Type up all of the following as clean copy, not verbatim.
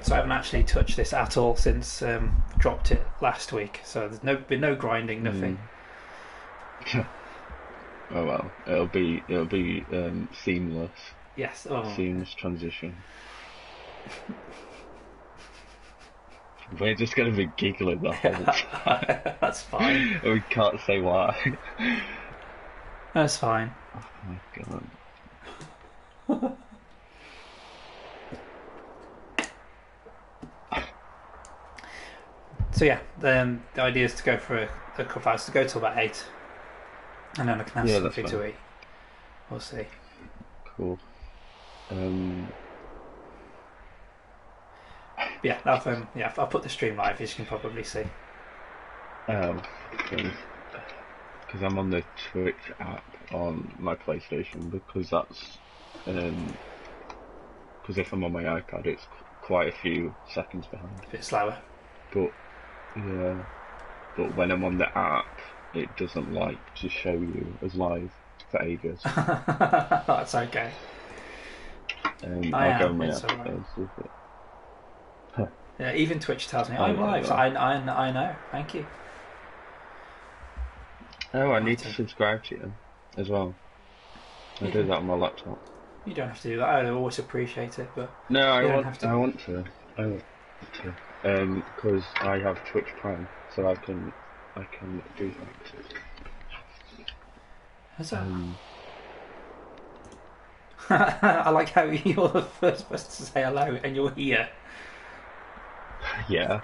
So I haven't actually touched this at all since dropped it last week. So there's been no grinding, nothing. Oh well, it'll be seamless, Yes. Oh, seamless transition. We're just gonna be giggling the whole time. that's fine. We can't say why. That's fine. Oh my god. So yeah, the idea is to go for a couple hours, to go till about 8, and then I can have Yeah, that's something to fine. eat. We'll see. Cool. Um, But yeah, I've put the stream live, as you can probably see. oh, because I'm on the Twitch app on my PlayStation because that's because if I'm on my iPad, it's quite a few seconds behind. A bit slower. But yeah, but when I'm on the app, it doesn't like to show you as live for ages. That's okay. I I'll go am. on my It's app alright. first. Yeah, even Twitch tells me Oh, I'm yeah, live. So well. I know. Thank you. Oh, I need to Martin. subscribe to you as well. I You do don't, that on my laptop. you don't have to do that. I always appreciate it, but No, you don't have to. I want to. I want to. Because I have Twitch Prime, so I can do that. What's that? Um, I like how you're the first person to say hello, and you're here. yeah,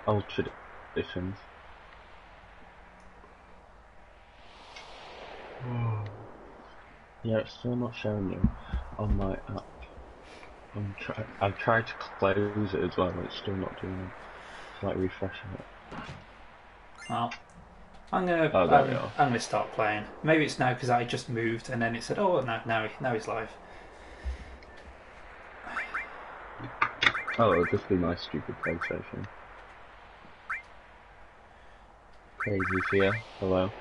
old traditions. Yeah, it's still not showing you on my app. I've tried to close it as well, but it's still not doing it. It's like refreshing it. Well, I'm gonna Oh, there we are. I'm gonna start playing. Maybe it's now because I just moved, and then it said, "Oh, now he's live." Oh, it'll just be my stupid PlayStation. Crazy's here. Hello.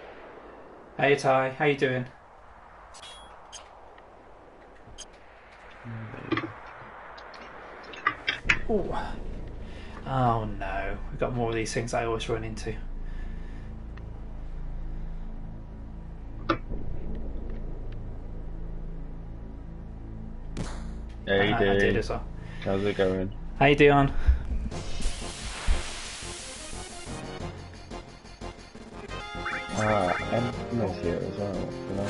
Hey Ty, how you doing? Ooh. Oh no, we've got more of these things I always run into. Hey, I did Dave. as well. How's it going? How you doing? Emma's here as well. Hello.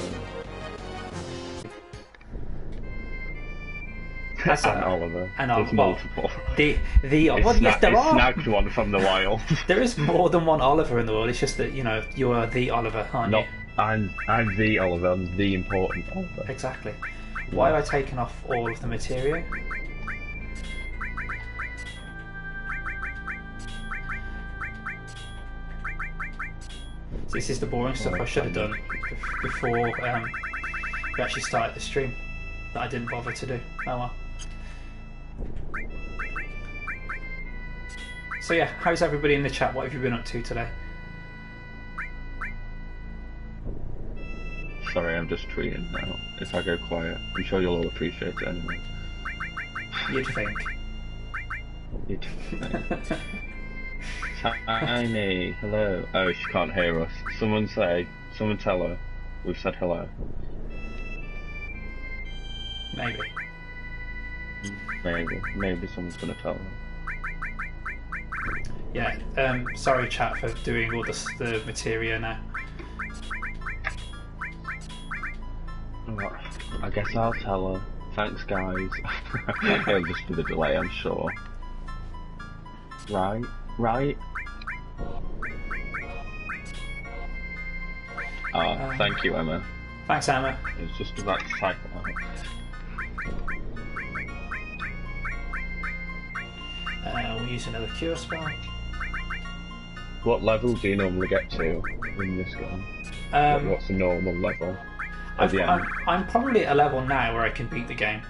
That's And Oliver. and There's well, multiple. the It's well, yes, there it's are. snagged one from the wild. There is more than one Oliver in the world. It's just that you are the Oliver, aren't Not, you? I'm the Oliver. I'm the important Oliver. Exactly. Why have I taken off all of the material? So this is the boring stuff I should have done before we actually started the stream that I didn't bother to do. Oh well. So yeah, how's everybody in the chat? What have you been up to today? Sorry, I'm just tweeting now. If I go quiet, I'm sure you'll all appreciate it anyway. You'd think. You'd Tiny, hello. Oh, she can't hear us. Someone tell her. We've said hello. Maybe. Maybe someone's gonna tell her. Yeah. Sorry, chat, for doing all the material now. Well, I guess I'll tell her. Thanks, guys. It'll just be the delay, I'm sure. Right? Thank you, Emma. Thanks, Emma. It's just about to type it out. We'll use another cure spell. What level do you normally get to in this game? What's the normal level at the end? I'm probably at a level now where I can beat the game.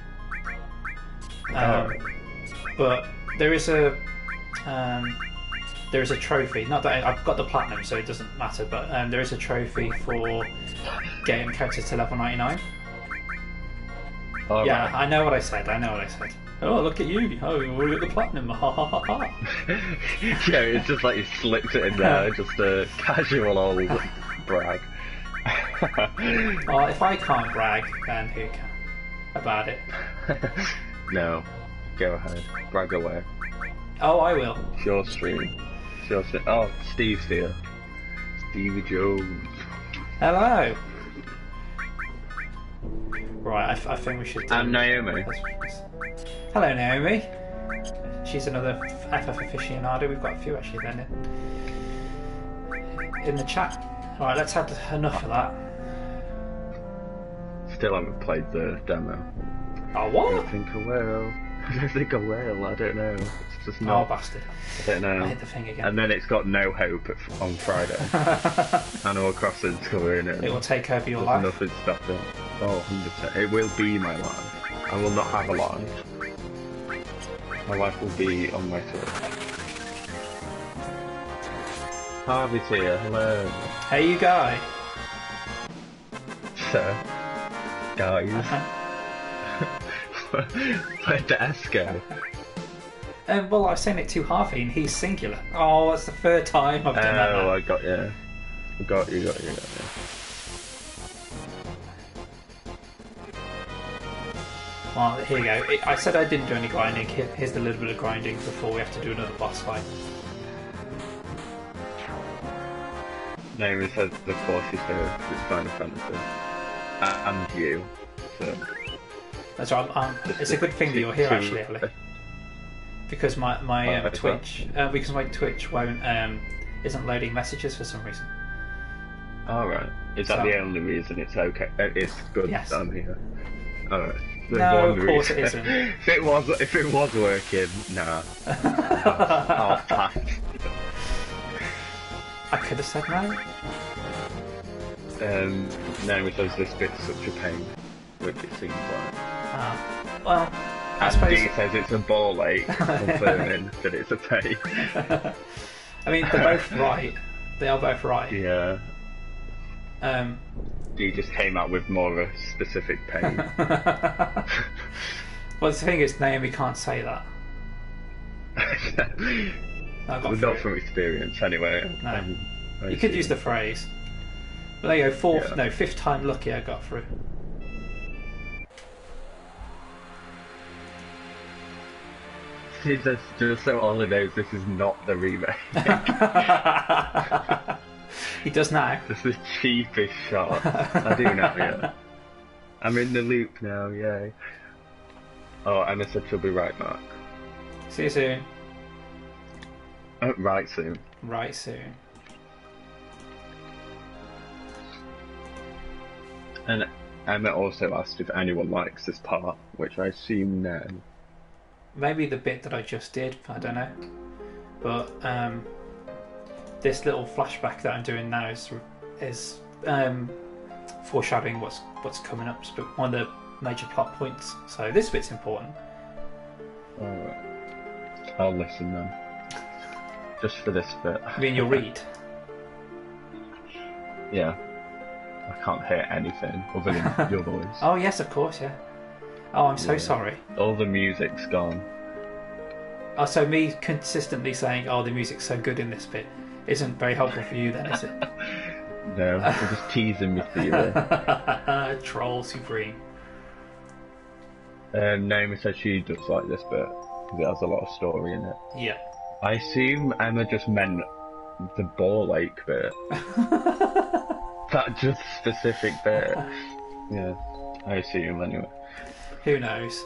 But there is a trophy. Not that I've got the platinum, so it doesn't matter. But there is a trophy for getting characters to level 99. Oh, Yeah, right. I know what I said. Oh, look at you! Oh, look at the platinum! Ha ha ha ha! Yeah, it's just like you slipped it in there, just a casual old brag. Well, if I can't brag, then who can? About it. No, go ahead, brag away. Oh, I will. It's your stream. It's your stream. Oh, Steve's here. Stevie Jones. Hello. Right, I think we should do... I'm Naomi. Hello, Naomi. She's another FF aficionado. We've got a few actually then in the chat. Alright, let's have enough of that. Still haven't played the demo. Oh, what? I don't think I will. I don't think I will. I don't know. It's just Oh, not. bastard. I don't know. I hit the thing again. And then it's got no hope on Friday. Animal Crossing's coming in. It will take over your There's life. nothing stopping. Oh, 100%. It will be my life. I will not have a life. My life will be on my Switch. Harvey's here. Hello. Hey, you guy. Sir. Guys. Where'd the S go? Well, I was saying it to Harvey and he's singular. Oh, that's the third time I've done that. Oh, now. I got you. Got you. Well, here you go. I said I didn't do any grinding. Here's the little bit of grinding before we have to do another boss fight. Naomi says, of course she's here. It's Final Fantasy. And you. So. That's right. It's a good thing that you're here, actually, Ellie. Because my Twitch, because my Twitch won't isn't loading messages for some reason. All right. Is that the only reason it's okay? It's good Yes. that I'm here. All right. No, of course it isn't. If it was working, nah. I'll pass. I could have said no. Naomi says this bit's such a pain, which it seems like. Well, I And suppose. Dee says it's a ball ache, confirming that it's a pain. I mean, they're both right. They are both right. Yeah. Um. Dee just came out with more of a specific pain. Well, the thing is, Naomi can't say that. I got Well, through not it. from experience, anyway. No. You could use the phrase. But there you go. Yeah. Fifth time lucky I got through. He says, just so Ollie knows, this is not the remake. He does now. This is the cheapest shot. I do know, yeah. I'm in the loop now, yay. Oh, Emma said she'll be right back. See you soon. Right soon. Right soon. And Emma also asked if anyone likes this part, which I assume no. Maybe the bit that I just did, I don't know. But this little flashback that I'm doing now is foreshadowing what's coming up. It's one of the major plot points. So this bit's important. Alright. I'll listen then. Just for this bit. I mean, you'll read. Yeah. I can't hear anything other than your voice. Oh yes, of course, yeah. Oh, I'm so Yeah. sorry. All the music's gone. Oh, so me consistently saying, "Oh, the music's so good in this bit," isn't very helpful for you, then, is it? No, you're just teasing me, Theo. Troll supreme. Naomi said she does like this bit because it has a lot of story in it. Yeah. I assume Emma just meant the ball ache bit. That just specific bit. Yeah, I assume anyway. Who knows?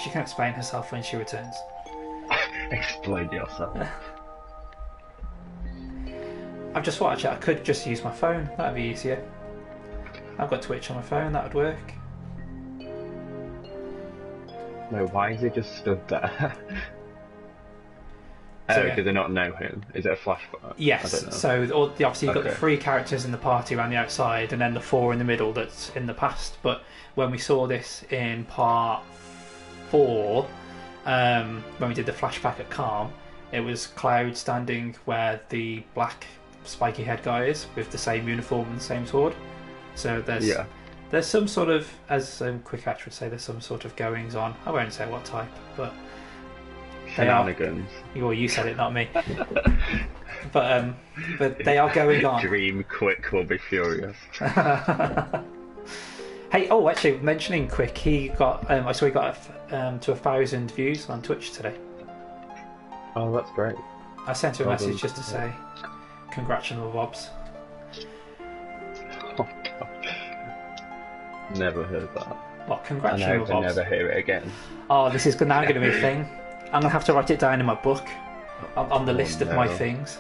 She can explain herself when she returns. Explain yourself. I've just watched it. I could just use my phone. That'd be easier. I've got Twitch on my phone. That would work. No, why is he just stood there? So, Oh, yeah. do they not know him? Is it a flashback? I don't Yes. know. So obviously you've got the Okay. 3 characters in the party around the outside, and then the 4 in the middle that's in the past. But when we saw this in part 4, when we did the flashback at Calm, it was Cloud standing where the black spiky head guy is with the same uniform and the same sword. So there's Yeah. There's some sort of, as Quick Hatch would say, there's some sort of goings on. I won't say what type, but shenanigans. Well, you said it, not me. but they are going on. Dream Quick will be furious. Hey, oh, actually, mentioning Quick, he got. I saw he got to 1,000 views on Twitch today. Oh, that's great. I sent him a message just to say, congratulations. Oh, God. Never heard that. What, I congratulations? hope I never hear it again. Oh, this is now going to be a thing. I'm going to have to write it down in my book, on the list of my things.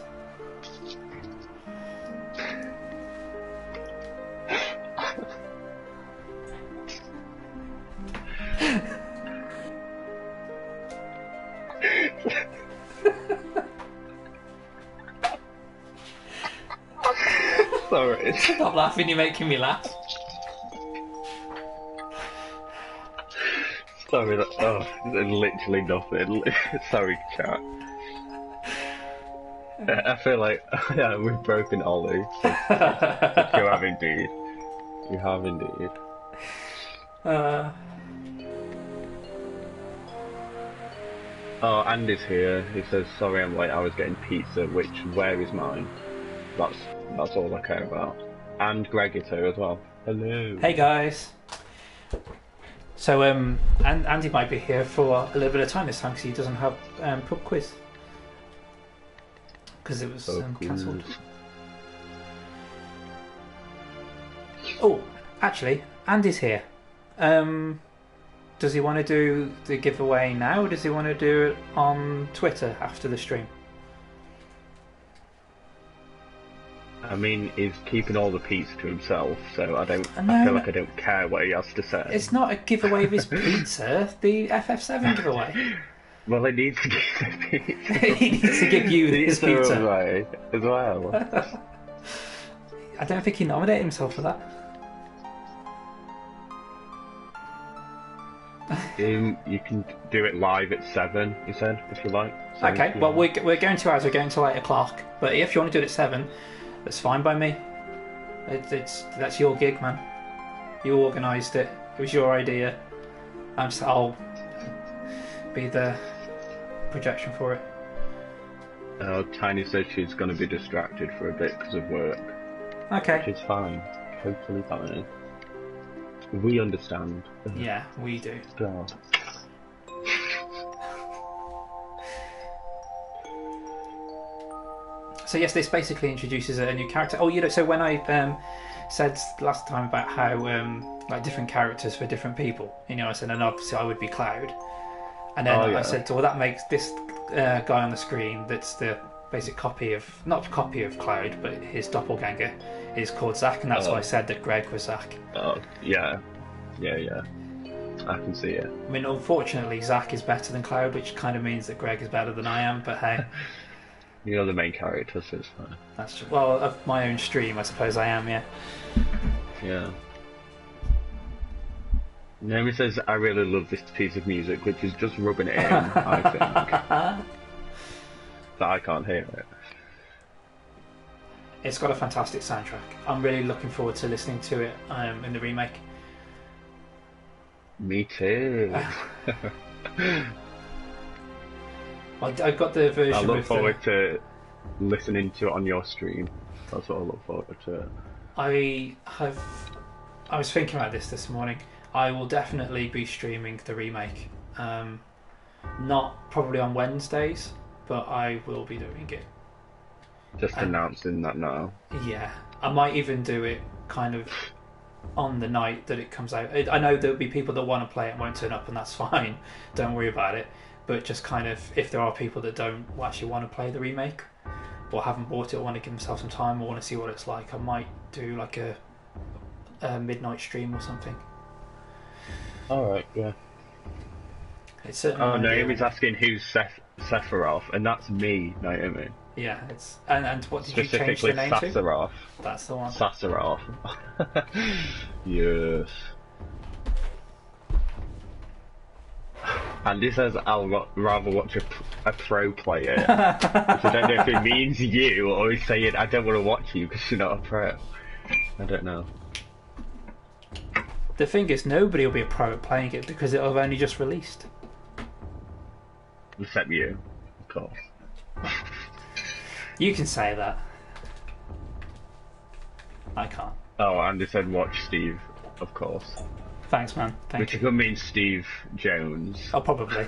Sorry. Stop laughing, you're making me laugh. Sorry, literally nothing. Sorry, chat. I feel like we've broken Ollie. But you have indeed. You have indeed. Oh, Andy's here. He says, sorry I'm late, I was getting pizza, where is mine? That's all I care about. And Greg is here as well. Hello. Hey guys. So Andy might be here for a little bit of time this time because he doesn't have pub quiz because it was cancelled. Oh, actually, Andy's here. Does he want to do the giveaway now, or does he want to do it on Twitter after the stream? I mean, he's keeping all the pizza to himself, so I feel like I don't care what he has to say. It's not a giveaway of his pizza, the FF7 giveaway. Well, he needs to give the pizza. He needs to give you his pizza. Away as well. I don't think he nominated himself for that. You can do it live at 7, he said, if you like. So Okay, well, we're going 2 hours, we're going till 8 o'clock. But if you want to do it at 7, that's fine by me. That's your gig, man. You organised it. It was your idea. I'll be the projection for it. Tiny says she's going to be distracted for a bit because of work. Okay. Which is fine. Totally fine. We understand. Yeah, we do. God. So yes, this basically introduces a new character. Oh, so when I said last time about how like different characters for different people, I said, and obviously I would be Cloud, and then I said, well, that makes this guy on the screen that's the basic copy of, not copy of Cloud, but his doppelganger is called Zack, and that's why I said that Greg was Zack. Oh, yeah. I can see it. I mean, unfortunately, Zack is better than Cloud, which kind of means that Greg is better than I am, but hey. You're the main character, so it's fine. That's true. Well, of my own stream, I suppose I am, yeah. Yeah. Naomi says, I really love this piece of music, which is just rubbing it in, I think. But I can't hear it. It's got a fantastic soundtrack. I'm really looking forward to listening to it in the remake. Me too. I got the version. I look forward to listening to it on your stream. That's what I look forward to. I was thinking about this morning. I will definitely be streaming the remake. Not probably on Wednesdays, but I will be doing it. Just announcing that now. Yeah, I might even do it kind of on the night that it comes out. I know there'll be people that want to play it and won't turn up, and that's fine. Don't worry about it. But just kind of, if there are people that don't actually want to play the remake, or haven't bought it, or want to give themselves some time, or want to see what it's like, I might do like a midnight stream or something. Alright, yeah. It's certainly Naomi's asking who's Sephiroth, and that's me, Naomi. Yeah, it's and what did you change the name Sephiroth. to? That's the one. Sephiroth. Yes. Andy says I'll rather watch a pro play it. Which I don't know if it means you or he's saying I don't want to watch you because you're not a pro. I don't know. The thing is, nobody will be a pro at playing it because it'll have only just released. Except you, of course. You can say that. I can't. Oh, and they said watch Steve, of course. Thanks, man. Thank you. Which could mean Steve Jones. Oh, probably.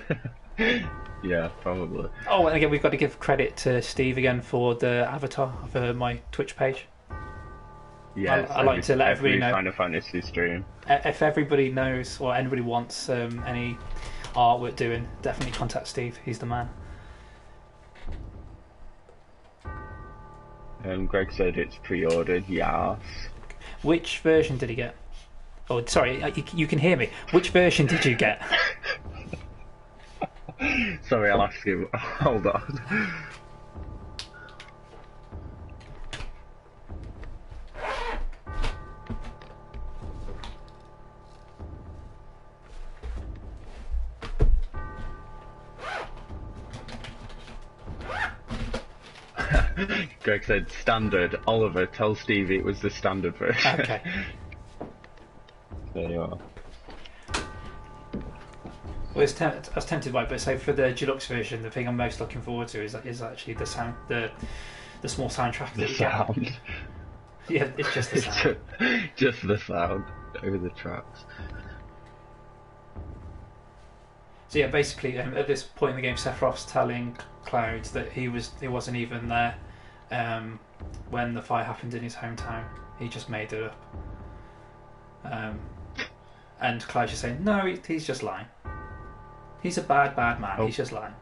Yeah, probably. Oh, and again, we've got to give credit to Steve again for the avatar for my Twitch page. Yeah, I like to let everybody know. Final Fantasy stream. If everybody knows or anybody wants any artwork doing, definitely contact Steve. He's the man. Greg said it's pre-ordered. Yes. Which version did he get? Oh, sorry, you can hear me. Which version did you get? Sorry, I'll ask you. Hold on. Greg said standard. Oliver, tell Stevie it was the standard version. Okay. There you are. Well, I was tempted by it, but so for the deluxe version, the thing I'm most looking forward to is actually the sound, the small soundtrack that The sound. get. Yeah, it's just the sound. Just the sound over the tracks. So yeah, basically, at this point in the game, Sephiroth's telling Cloud that he wasn't even there when the fire happened in his hometown. He just made it up. And Cloud's just saying, no, he's just lying. He's a bad man. Oh. He's just lying.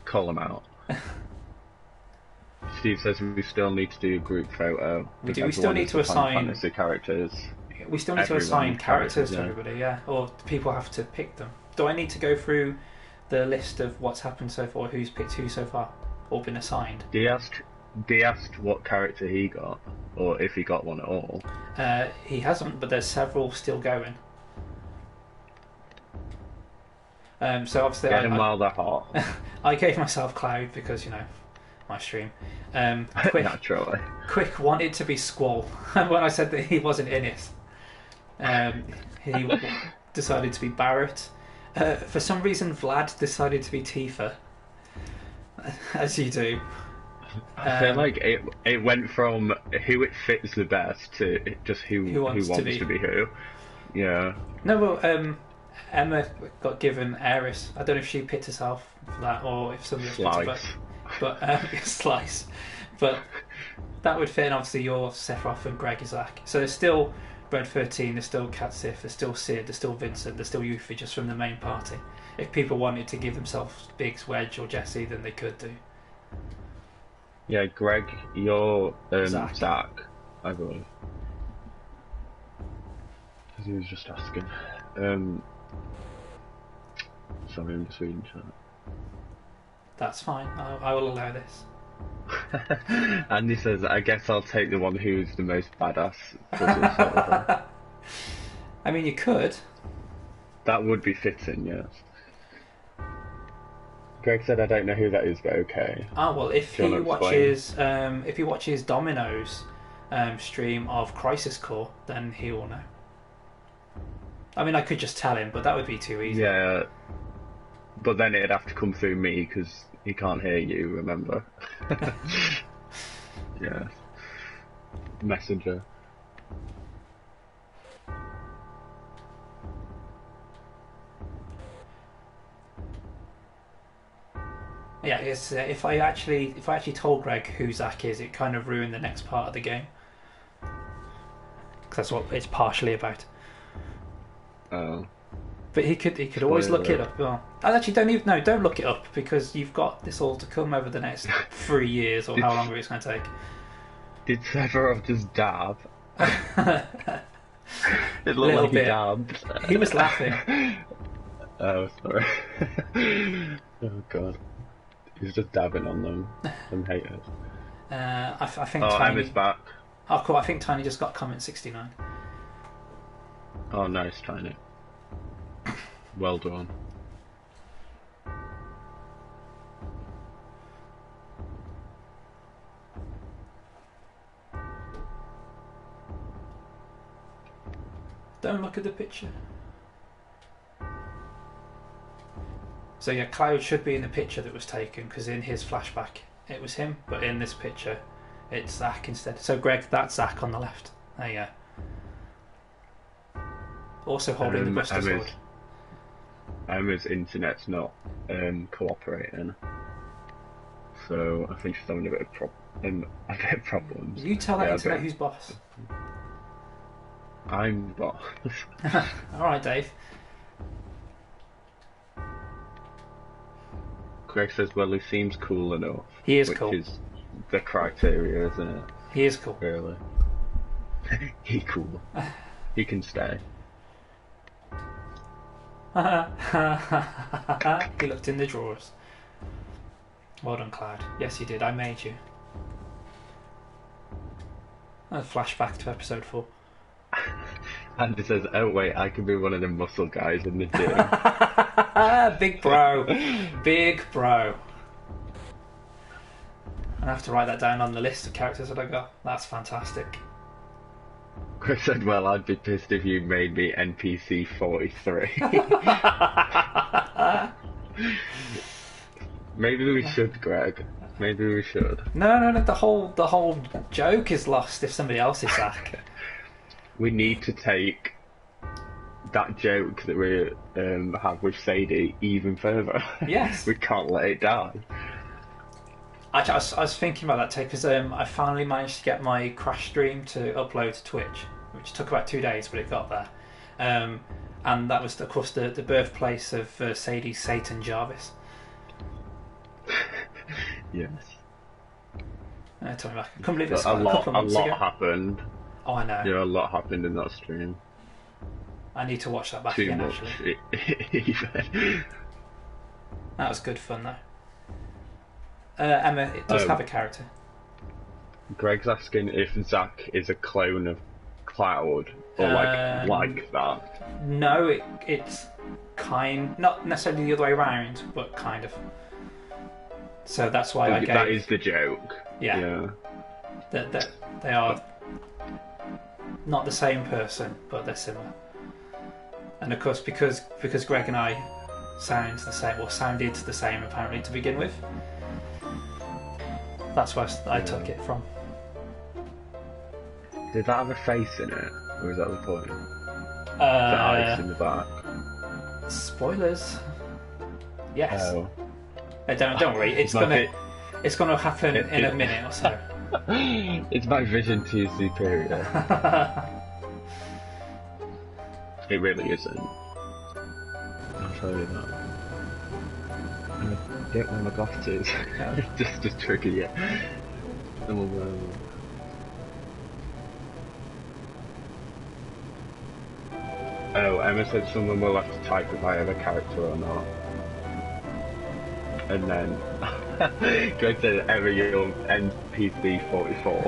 Call him out. Steve says we still need to do a group photo. We do. We still need to assign fantasy characters. We still need to assign characters to everybody. Yeah, or people have to pick them. Do I need to go through the list of what's happened so far, who's picked who so far, or been assigned? He asked what character he got, or if he got one at all. He hasn't, but there's several still going. So obviously, Get him while they're hot. I gave myself Cloud because my stream. Naturally. Quick wanted to be Squall when I said that he wasn't in it. He decided to be Barrett. For some reason, Vlad decided to be Tifa, as you do. I feel like it went from who it fits the best to just who wants to be who. Yeah. No, well, Emma got given Aeris. I don't know if she picked herself for that or if somebody else picked her, but Slice. But that would fit in. Obviously, you're Sephiroth and Greg Isaac. So there's still Red 13, there's still Cat Sif, there's still Sid, there's still Vincent, there's still Yuffie just from the main party. If people wanted to give themselves Biggs, Wedge, or Jesse, then they could do. Yeah, Greg, you're Zach, I believe. Because he was just asking. Sorry, I'm just reading chat. That's fine. I will allow this. Andy says, I guess I'll take the one who's the most badass. I mean, you could. That would be fitting, yes. Greg said, I don't know who that is, but okay. Ah, well, if he watches Domino's stream of Crisis Core, then he will know. I mean, I could just tell him, but that would be too easy. Yeah, but then it'd have to come through me because he can't hear you. Remember? Yeah. Messenger. Yeah, it's, if I actually told Greg who Zach is, it kind of ruined the next part of the game. Because that's what it's partially about. Oh. But he could always look it up. Well, actually, don't look it up because you've got this all to come over the next 3 years or how long it's going to take. Did Sephiroth just dab? It looked like he dabbed. He was laughing. Oh, sorry. Oh god. He's just dabbing on them haters. I think Oh, Tiny... Emma's back. Oh, cool. I think Tiny just got comment 69. Oh, nice, Tiny. Well done. Don't look at the picture. So yeah, Cloud should be in the picture that was taken, because in his flashback it was him, but in this picture it's Zach instead. So Greg, that's Zach on the left. There you go. Also holding the Buster sword. Emma's internet's not cooperating, so I think she's having a bit of problems. You tell that internet who's boss. I'm boss. Alright, Dave. Greg says, well, he seems cool enough. He is cool. Which is the criteria, isn't it? He is cool. Really. He cool. He can stay. He looked in the drawers. Well done, Cloud. Yes, you did. I made you. A flashback to episode 4. Andy says, oh wait, I could be one of the muscle guys in the gym. Big bro. Big bro. I have to write that down on the list of characters that I got. That's fantastic. Chris said, well, I'd be pissed if you made me NPC 43. Maybe we should, Greg. Maybe we should. No. The whole joke is lost if somebody else is Zach. We need to take that joke that we have with Sadie even further. Yes. We can't let it die. I was thinking about that too, because I finally managed to get my Crash stream to upload to Twitch, which took about 2 days, but it got there. And that was, of course, the birthplace of Sadie's Satan Jarvis. Yes. Tell me back. I can't believe it's a lot ago. happened. Oh, I know. Yeah, a lot happened in that stream. I need to watch that back Too again, much, actually. That was good fun, though. Emma, it does have a character. Greg's asking if Zach is a clone of Cloud, or like that. No, it's not necessarily the other way around, but kind of. So that's why I gave... That is the joke. Yeah. That they are not the same person, but they're similar. And of course, because Greg and I sound the same, or sounded the same apparently to begin with, that's where I took it from. Did that have a face in it, or was that the point? The eyes in the back. Spoilers. Yes. Oh. Don't worry. It's gonna happen in a minute or so. It's my vision too superior. It really isn't. I'll tell you that. I don't wear my glasses. just to trigger you. Oh, Emma said someone will have to type if I have a character or not. And then Greg said, Emma, you're NPC 44.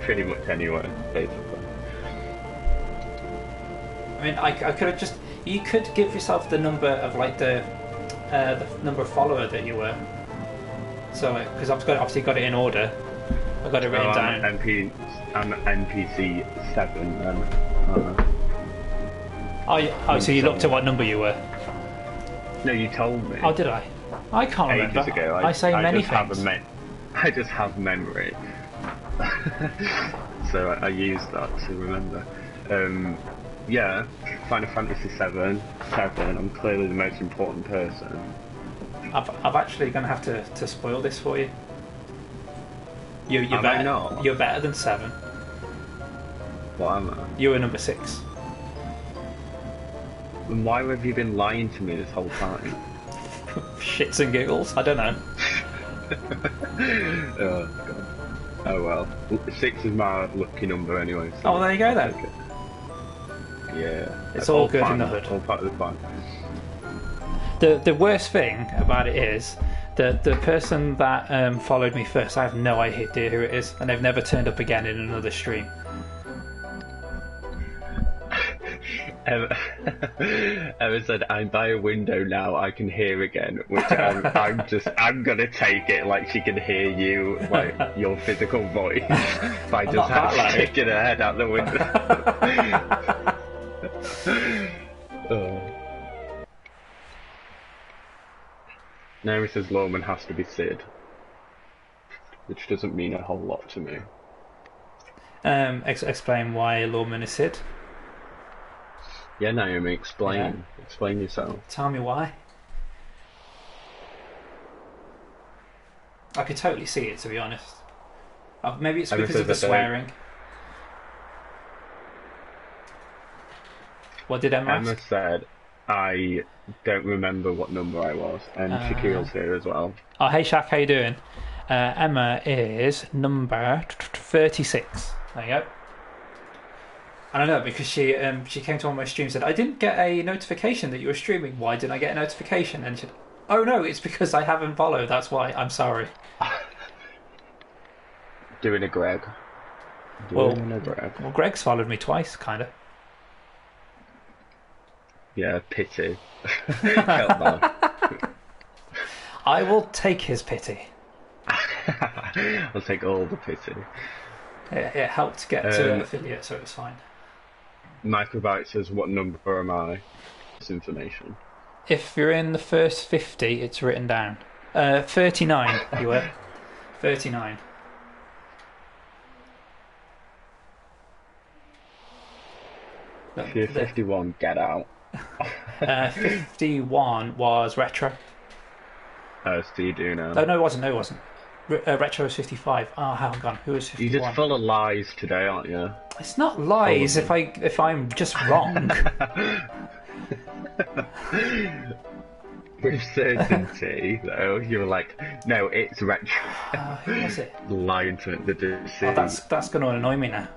Pretty much anyway, basically. I mean, I could have just... You could give yourself the number of, like, the number of follower that you were. So, because I've obviously got it in order. I've got it written down. I'm NPC 7 then. So you looked at what number you were? No, you told me. Oh, did I? I can't remember. Ages ago. I say many things. I just have memory. So I use that to remember. Yeah, Final Fantasy 7. I'm clearly the most important person. I'm actually going to have to spoil this for you. You're am better. I not? You're better than 7. What am I? You were number 6. And why have you been lying to me this whole time? Shits and giggles. I don't know. Oh god. Oh well. 6 is my lucky number anyway. So oh, there you go then. Yeah. It's all good in the hood. All part of the fun. The worst thing about it is that the person that followed me first, I have no idea who it is, and they've never turned up again in another stream. Emma, Emma said, "I'm by a window now. I can hear again," which I'm gonna take it like she can hear you, like your physical voice, by I'm just not that loud. sticking her head out the window. Oh. Naomi says Lawman has to be Sid, which doesn't mean a whole lot to me. Explain why Lawman is Sid. Yeah, Naomi, explain. Yeah. Explain yourself. Tell me why. I could totally see it, to be honest. Maybe it's because of the swearing. What did Emma Emma ask? said, "I don't remember what number I was," and Shaquille's here as well. Oh, hey Shaq, how you doing? Emma is number 36. There you go. I don't know, because she came to one of my streams and said, I didn't get a notification that you were streaming. Why didn't I get a notification? And she said, oh no, it's because I haven't followed. That's why. I'm sorry. Doing a Greg. Well, Greg's followed me twice, kind of. Yeah, pity. Help man. I will take his pity. I'll take all the pity. It helped get to an affiliate, so it was fine. Microbyte says, "What number am I?" This information. If you're in the first 50, it's written down. 39, you were. 39. If you're 51, get out. 51 was Retro. Oh, so you do now. Oh, no, it wasn't. No, it wasn't. Retro was 55. Oh, hang on. Who was 51? You're just full of lies today, aren't you? It's not lies if I'm just wrong. With certainty, though, you were like, no, it's Retro. Who was it? Lying to the deceit. Oh, that's going to annoy me now.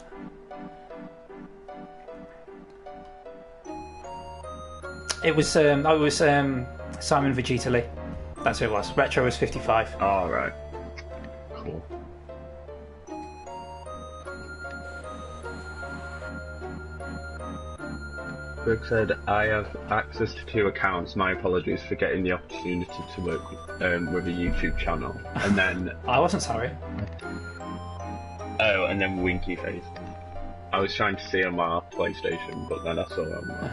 It was Simon Vegeta Lee. That's who it was. Retro was 55. Oh, right. Cool. Greg said, "I have access to 2 accounts. My apologies for getting the opportunity to work with a YouTube channel." And then... I wasn't sorry. Oh, and then winky face. I was trying to see on my PlayStation, but then I saw it on my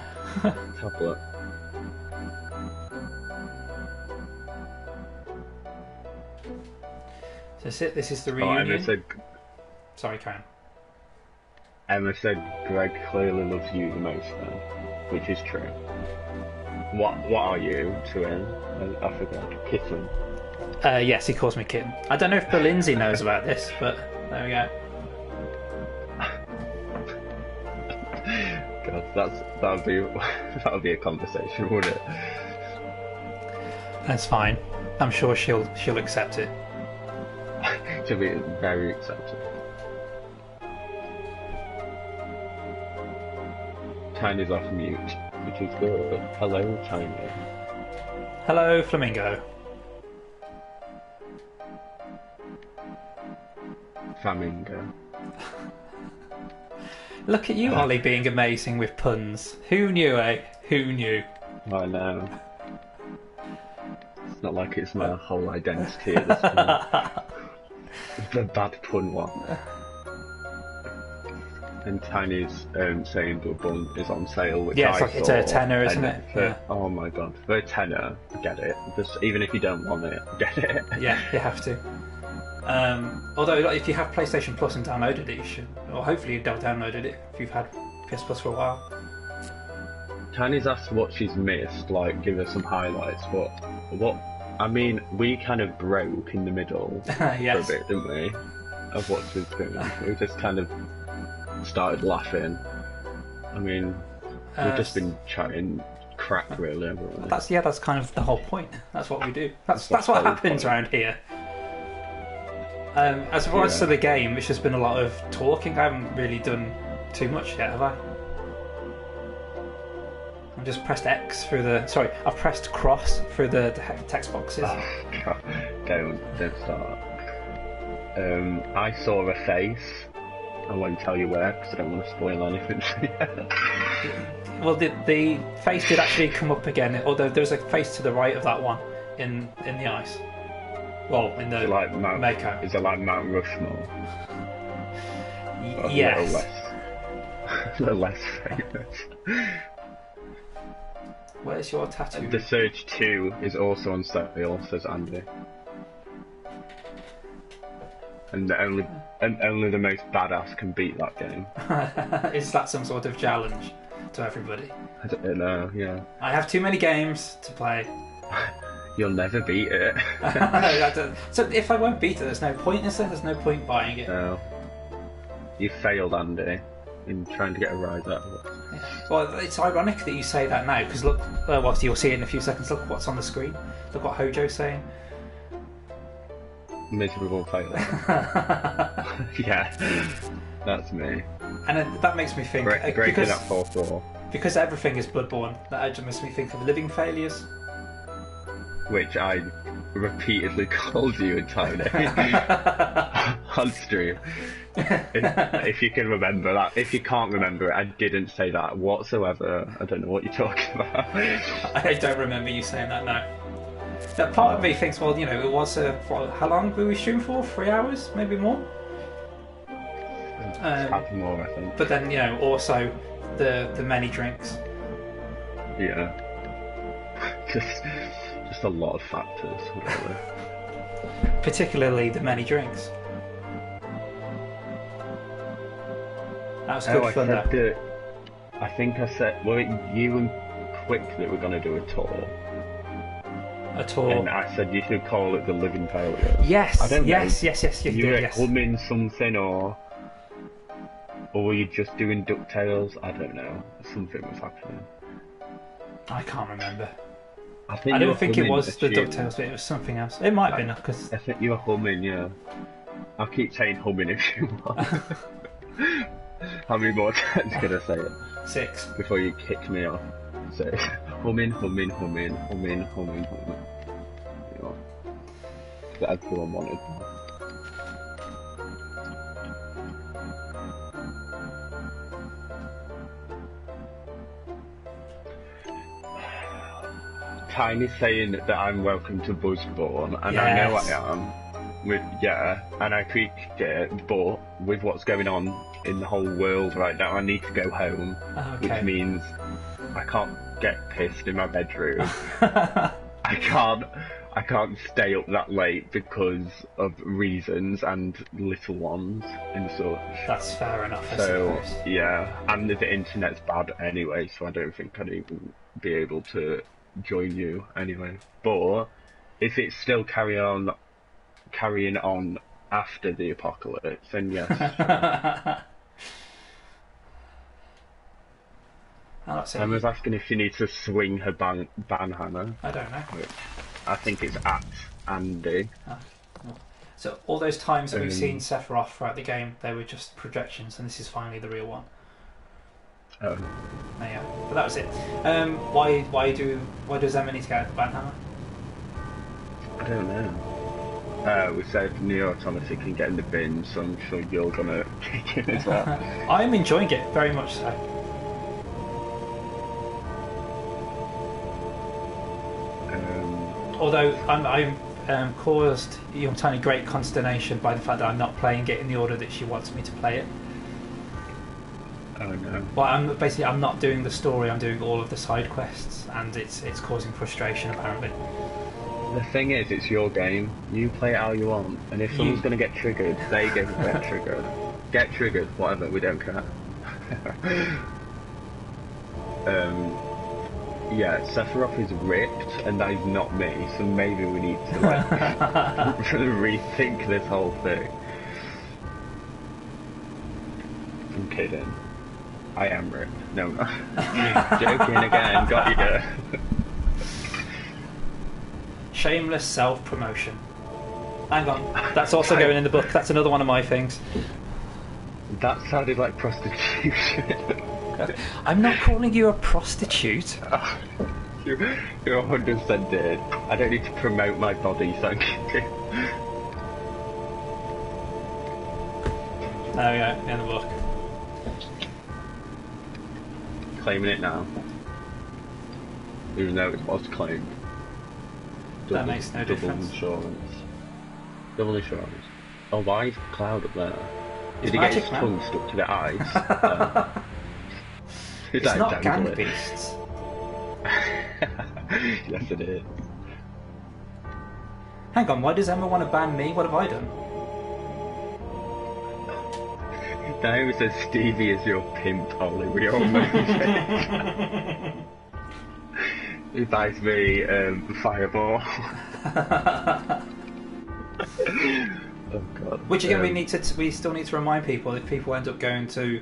tablet. So this is the reunion. Emma said, sorry, Karen. Emma said Greg clearly loves you the most then, which is true. What are you to him? I forgot. Kitten. Yes, he calls me Kitten. I don't know if Lindsay knows about this, but there we go. God, that would be a conversation, wouldn't it? That's fine. I'm sure she'll accept it. She'll be very accepted. Tiny's off mute, which is good. Hello, Tiny. Hello, Flamingo. Flamingo. Look at you, Ollie, being amazing with puns. Who knew, eh? Who knew? I know. It's not like it's my whole identity at this point. The bad pun one. And Tiny's saying the bun is on sale, which yeah, I like it's a tenner, isn't it? Yeah. Oh my god, for a tenner, get it. Just, even if you don't want it, get it. Yeah, you have to. Although, like, if you have PlayStation Plus and downloaded it, you should, or hopefully you've downloaded it if you've had PS Plus for a while. Tiny's asked what she's missed, like give her some highlights, but what? I mean, we kind of broke in the middle yes. for a bit, didn't we? Of what she was doing. We just kind of started laughing. I mean, we've just been chatting crap, really, haven't we? That's kind of the whole point. That's what we do. That's what happens around here. As far as to the game, it's just been a lot of talking. I haven't really done too much yet, have I? I've just pressed X through the... Sorry, I've pressed cross through the text boxes. Oh, God. Don't start. I saw a face. I won't tell you where because I don't want to spoil anything. well, the face did actually come up again, although there's a face to the right of that one in the ice. Well, in the Mako. Is it like Mount Rushmore? Yes. A little less famous. Where's your tattoo? The Surge 2 is also on sale, says Andy. And only the most badass can beat that game. Is that some sort of challenge to everybody? I don't know, yeah. I have too many games to play. You'll never beat it. So if I won't beat it, there's no point, is there? There's no point buying it. No. You failed, Andy, in trying to get a rise out of it. Yeah. Well, it's ironic that you say that now, because look, well, you'll see it in a few seconds. Look what's on the screen. Look what Hojo's saying. Miserable failure. Yeah, that's me. And that makes me think... Breaking that fourth wall. Because everything is Bloodborne, that just makes me think of living failures. Which I repeatedly called you in Tiny on stream. If you can remember that. If you can't remember it, I didn't say that whatsoever. I don't know what you're talking about. I don't remember you saying that now. That part of me thinks, well, you know, it was how long were we streaming for? 3 hours, maybe more. More, I think. But then, you know, also the many drinks. Yeah. Just a lot of factors, really. Particularly the many drinks. That was good fun, though. I think I said, well, you and Quick that we're going to do a tour. A tour. And I said you should call it the Living Failure. Yes, I don't know. yes, You were yes. humming something, or were you just doing DuckTales? I don't know. Something was happening. I can't remember. I don't think it was the DuckTales, but it was something else. It might have been, because... I think you were humming, yeah. I'll keep saying humming if you want. How many more times can I say it? 6. Before you kick me off. So, humming, humming, humming, humming, humming, humming. You know, that's what I wanted. Tiny's saying that I'm welcome to Buzzborn, and yes. I know I am. And I appreciate it, but with what's going on in the whole world right now, I need to go home, which means I can't get pissed in my bedroom. I can't stay up that late because of reasons and little ones and such. That's fair enough. So yeah, and the internet's bad anyway, so I don't think I'd even be able to join you anyway. But if it's still carrying on after the apocalypse, then yes. I was asking if she needs to swing her banhammer. I don't know. I think it's at Andy. So all those times that we've seen Sephiroth throughout the game, they were just projections, and this is finally the real one. Oh. Yeah, but that was it. Why does Emma need to get out the banhammer? I don't know. We said Neo Automata can get in the bin, so I'm sure you're gonna kick in as well. I'm enjoying it very much so. Although I'm caused Young Tiny great consternation by the fact that I'm not playing it in the order that she wants me to play it. Oh no. Well, I'm not doing the story. I'm doing all of the side quests, and it's causing frustration apparently. The thing is, it's your game. You play it how you want, and if someone's going to get triggered, they get triggered. Get triggered, whatever. We don't care. Yeah, Sephiroth is ripped, and that is not me. So maybe we need to rethink this whole thing. I'm kidding. I am ripped. No, joking again. Got you. Shameless self-promotion. Hang on, that's also going in the book. That's another one of my things. That sounded like prostitution. I'm not calling you a prostitute. You're 100% did. I don't need to promote my body, thank you. There we go, in the book. claiming it now. Even though it was claimed. That makes no difference. Double insurance. Oh, why is Cloud up there? It's Did he get his magic, man. tongue stuck to the eyes? It's not gang beasts. Yes, it is. Hang on, why does Emma want to ban me? What have I done? Naomi says Stevie is your pimp, Ollie. We all know. He buys me Fireball. Oh god. Which again, we still need to remind people, if people end up going to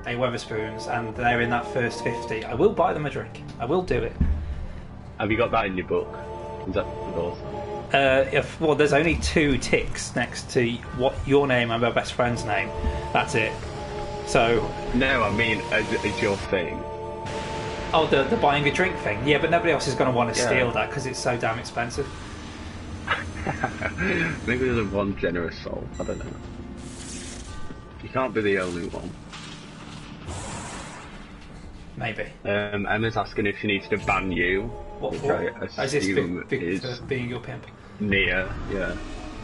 a Weatherspoons and they're in that first 50, I will buy them a drink. I will do it. Have you got that in your book? Is that yours? Well, there's only 2 ticks next to what your name and my best friend's name. That's it. So. No, I mean, as your thing. Oh, the buying a drink thing. Yeah, but nobody else is going to want to steal that because it's so damn expensive. Maybe there's one generous soul. I don't know. You can't be the only one. Maybe. Emma's asking if she needs to ban you. What for? Is this being your pimp? Nia, yeah.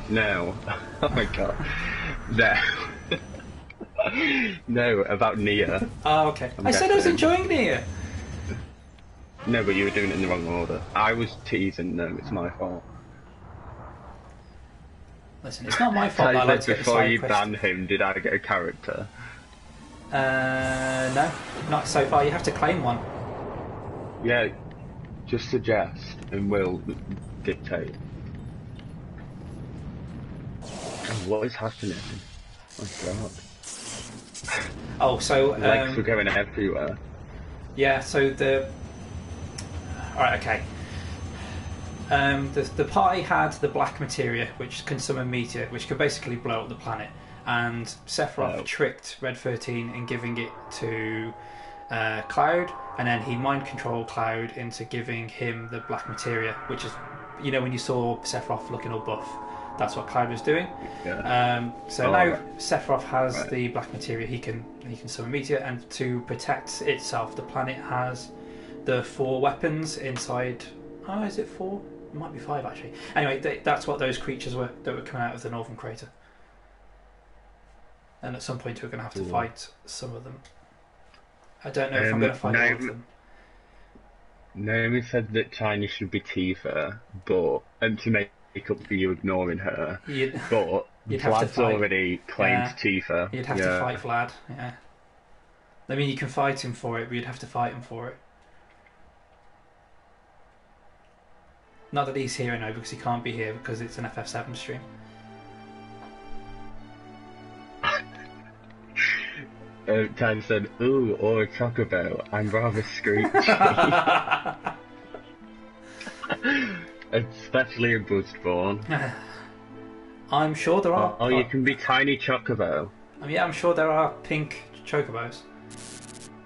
No. Oh my god. No. No, about Nia. Oh, okay. I said I was enjoying Nia. No, but you were doing it in the wrong order. I was teasing them, it's my fault. Listen, it's not my fault that I like to get the before side you quest. banned him, did I get a character? No, not so far. You have to claim one. Yeah, just suggest and we'll dictate. Oh, what is happening? Oh god. Oh, so legs were going everywhere. Yeah, so alright, okay. The party had the black materia, which can summon meteor, which can basically blow up the planet. And Sephiroth tricked Red 13 in giving it to Cloud, and then he mind controlled Cloud into giving him the black materia, which is, you know, when you saw Sephiroth looking all buff, that's what Cloud was doing. Yeah. Now Sephiroth has the black materia. He can summon meteor, and to protect itself, the planet has the 4 weapons inside. Oh, is it 4? It might be 5 actually. Anyway, that's what those creatures were that were coming out of the northern crater. And at some point we're going to have to fight some of them. I don't know if I'm going to fight all of them. Naomi said that Tiny should be Tifa, but to make up for you ignoring her. But Vlad's already claimed Tifa. You'd have to fight Vlad. Yeah. I mean, you can fight him for it, but you'd have to fight him for it. Not that he's here now, because he can't be here because it's an FF7 stream. Tiny said, "Ooh, or a chocobo. I'm rather screechy." Especially in Bloodborne. I'm sure there are. Oh, you can be Tiny Chocobo. Yeah, I'm sure there are pink chocobos.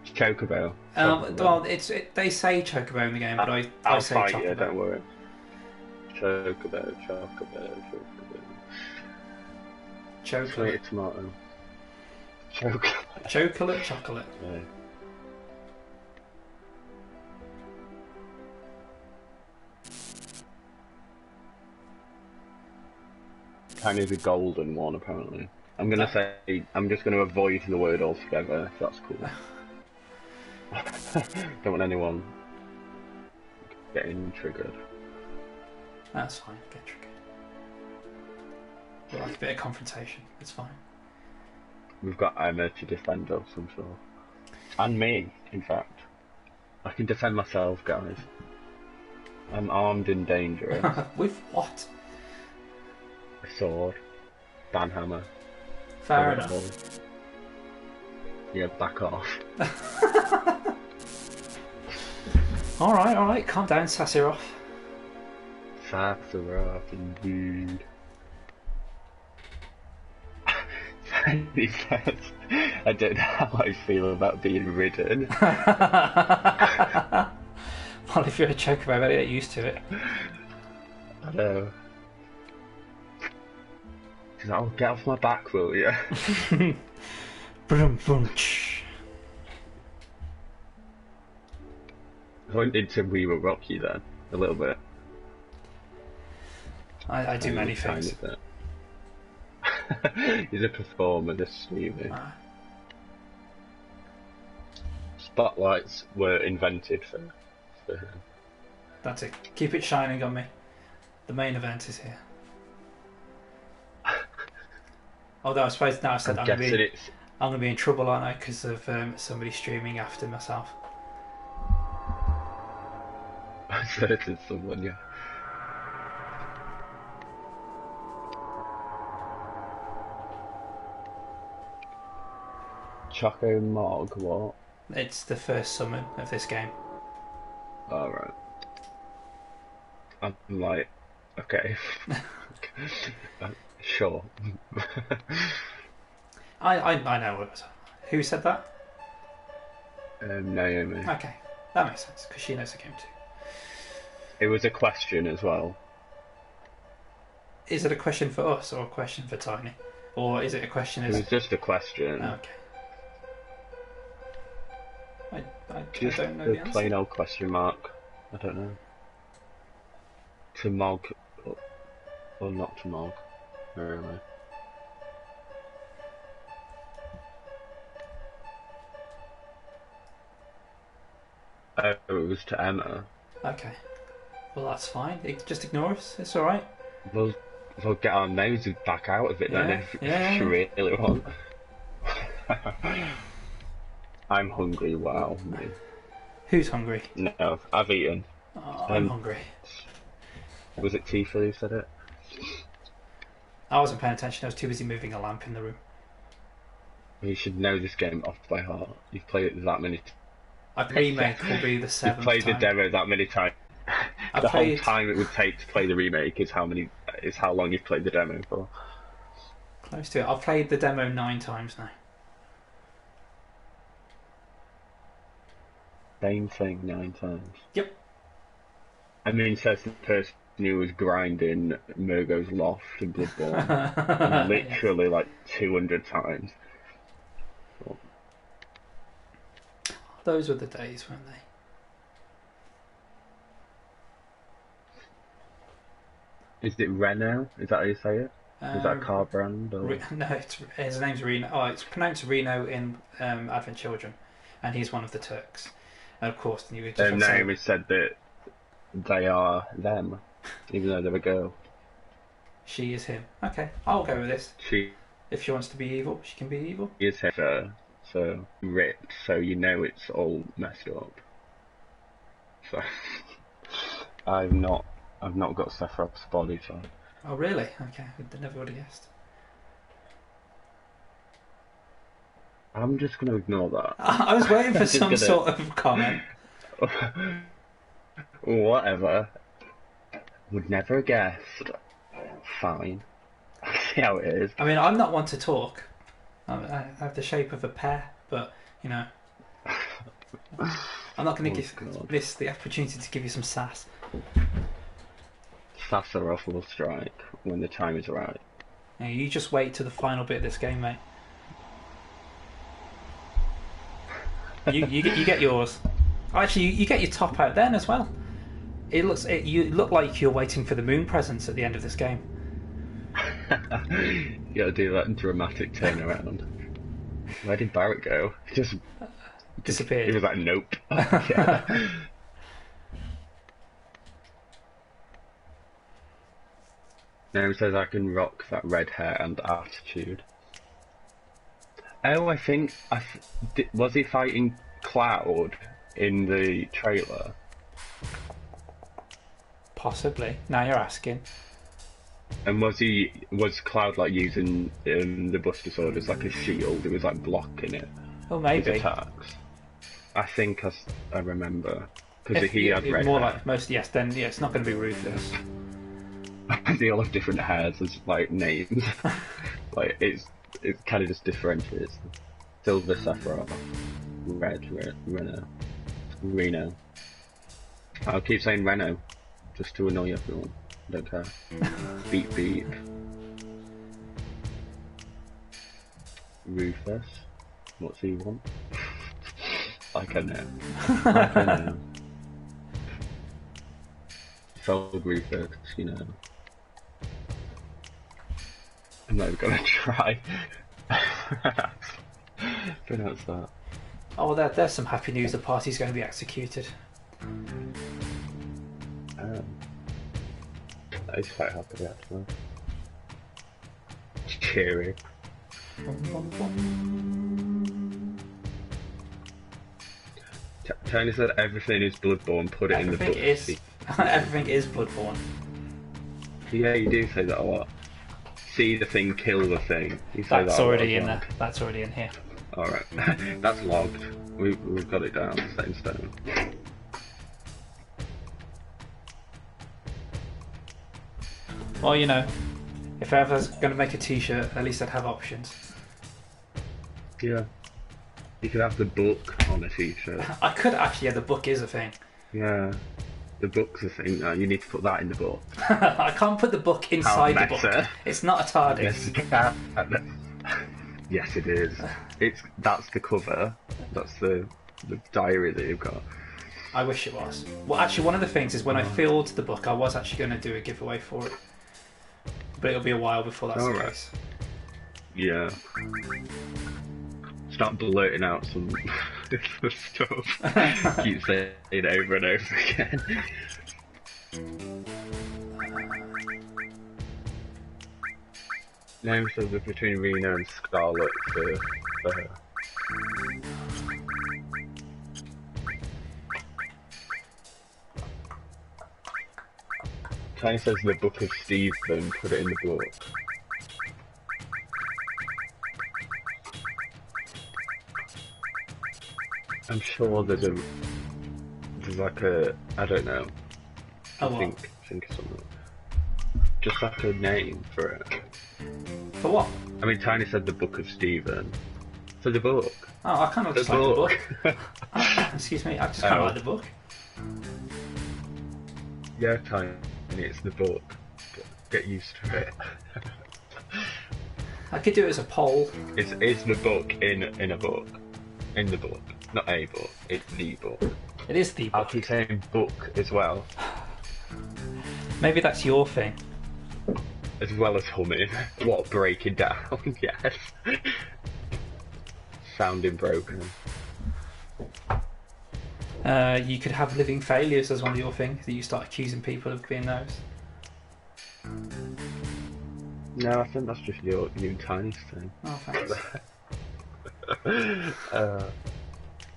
Chocobo. Well, they say chocobo in the game, but I say fight chocobo. You, don't worry. Chocobo. Chocolate tomato. Chocolate. Yeah. Tiny's a golden one, apparently. I'm gonna say, I'm just gonna avoid the word altogether, if that's cool. Don't want anyone getting triggered. That's fine, get triggered. We like a bit of confrontation, it's fine. We've got Emma to defend us, I'm sure. And me, in fact. I can defend myself, guys. I'm armed and dangerous. With what? A sword. Banhammer. Fair enough. Yeah, back off. Alright, calm down, Sassiroth. Sassiroth, indeed. He says, I don't know how I feel about being ridden. Well, if you're a chocobo, I better get used to it. I know. He's like, oh, get off my back, will you? Brum, brum, I went into We Were Rocky then, a little bit. I do many things. He's a performer, this Stevie. Ah. Spotlights were invented for him. That's it. Keep it shining on me. The main event is here. Although I suppose now I said I'm gonna be in trouble, aren't I? Because of somebody streaming after myself. I said it to someone, yeah. Choco Mog, what? It's the first summon of this game. Oh, right. I'm like, okay. Sure. I know what it was. Who said that? Naomi. Okay, that makes sense, because she knows the game too. It was a question as well. Is it a question for us or a question for Tiny? Or is it a question as... It was just a question. Okay. I Just don't know a the answer. plain old question mark. I don't know. To Mog or not to Mog. Really. Oh, it was to Emma. Okay. Well, that's fine. Just ignore us. It's alright. We'll get our noses back out of it then if you really want. I'm hungry, wow. Me. Who's hungry? No, I've eaten. Oh, I'm hungry. Was it Tifa who said it? I wasn't paying attention. I was too busy moving a lamp in the room. You should know this game off by heart. You've played it that many times. I've remake will be the 7th time. You've played the demo that many times. The whole time it would take to play the remake is how long you've played the demo for. Close to it. I've played the demo 9 times now. Same thing 9 times. Yep. I mean, says the person who was grinding Murgo's Loft in Bloodborne literally like 200 times. Those were the days, weren't they? Is it Reno? Is that how you say it? Is that a car brand? Or... No, his name's Reno. Oh, it's pronounced Reno in Advent Children, and he's one of the Turks. And of course, you would just Naomi said that they are them, even though they're a girl. She is him. Okay, I'll go with this. She, if she wants to be evil, she can be evil. He is her, so ripped, so you know it's all messed up. So I've not got Sephiroth's body, so. Oh really? Okay, I never would have guessed. I'm just going to ignore that. I was waiting for some sort of comment. Whatever. Would never have guessed. Fine. See how it is. I mean, I'm not one to talk. I have the shape of a pear, but, you know. I'm not going to give this the opportunity to give you some sass. Sephiroth will strike when the time is right. Yeah, you just wait to the final bit of this game, mate. You get yours. Actually, you get your top out then as well. You look like you're waiting for the moon presents at the end of this game. You gotta do that dramatic turnaround. Where did Barrett go? He just disappeared. He was like, nope. Yeah. Now he says I can rock that red hair and attitude. Oh, I think was he fighting Cloud in the trailer? Possibly. Now you're asking. And was Cloud like using the Buster Sword as like a shield? It was like blocking it. Oh, maybe. His attacks. I think I remember because he had red more hair. like most. Yes, then yeah, it's not going to be Rufus. They all have different hairs as like names. Like it kind of just differentiates. Silver, Sephiroth, red, Reno. I'll keep saying Reno, just to annoy everyone. Don't care. Beep beep. Rufus. What's he want? I can know. I can know. Fog reflex, you know. I'm not even gonna try. Pronounce that. Oh, there's some happy news. The party's going to be executed. That is quite happy actually. It's cheery. Tony said everything is Bloodborne, put it in the book. Everything is Bloodborne. Yeah, you do say that a lot. See the thing, kill the thing. You say That's that already in there. That's already in here. Alright. That's logged. We've got it down, set in stone. Well, you know, if I was going to make a t-shirt, at least I'd have options. Yeah. You could have the book on a t-shirt. I could actually, yeah, the book is a thing. Yeah. The book's a thing now, you need to put that in the book. I can't put the book inside the book. It's not a TARDIS. Yes, you can. Yes, it is. That's the cover. That's the diary that you've got. I wish it was. Well, actually, one of the things is when I filled the book, I was actually going to do a giveaway for it. But it'll be a while before that's the case. Yeah. Start blurting out some stuff. Keep saying it over and over again. Name says it's between Rena and Scarlet for her. Tiny says the Book of Stephen, put it in the book. I'm sure there's like a, I don't know. I think of something. Just like a name for it. For what? I mean, Tiny said the Book of Stephen. For the book. Oh, I kind of just like the book. Excuse me, I just kind of like the book. Yeah, Tiny, it's the book. Get used to it. I could do it as a poll. It's the book in a book. In the book. Not a book, it's the book. It is the book. I'll keep saying book as well. Maybe that's your thing. As well as humming. What, breaking down? Yes. Sounding broken. You could have living failures as one of your things, that you start accusing people of being those. No, I think that's just you and Tiny's thing. Oh, thanks.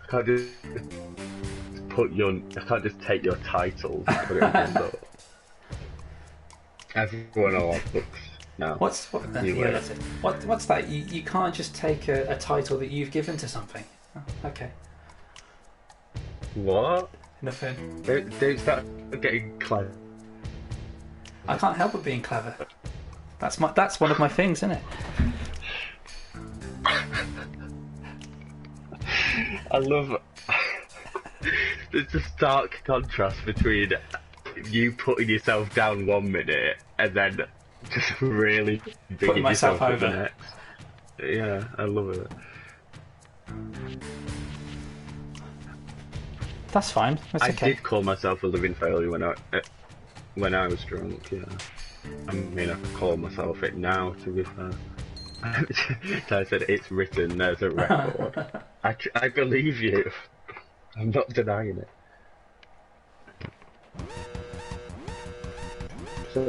I can't just I can't just take your titles and put it in the book. Everyone will have books now. What's that? You can't just take a title that you've given to something. Oh, okay. What? Nothing. Don't start getting clever. I can't help but being clever. That's one of my things, isn't it? I love there's a stark contrast between you putting yourself down 1 minute and then just really putting myself over the next. Yeah, I love it. That's fine. That's okay. I did call myself a living failure when I was drunk. Yeah, I mean I could call myself it now. To be fair. I said it's written, there's a record. I believe you. I'm not denying it. So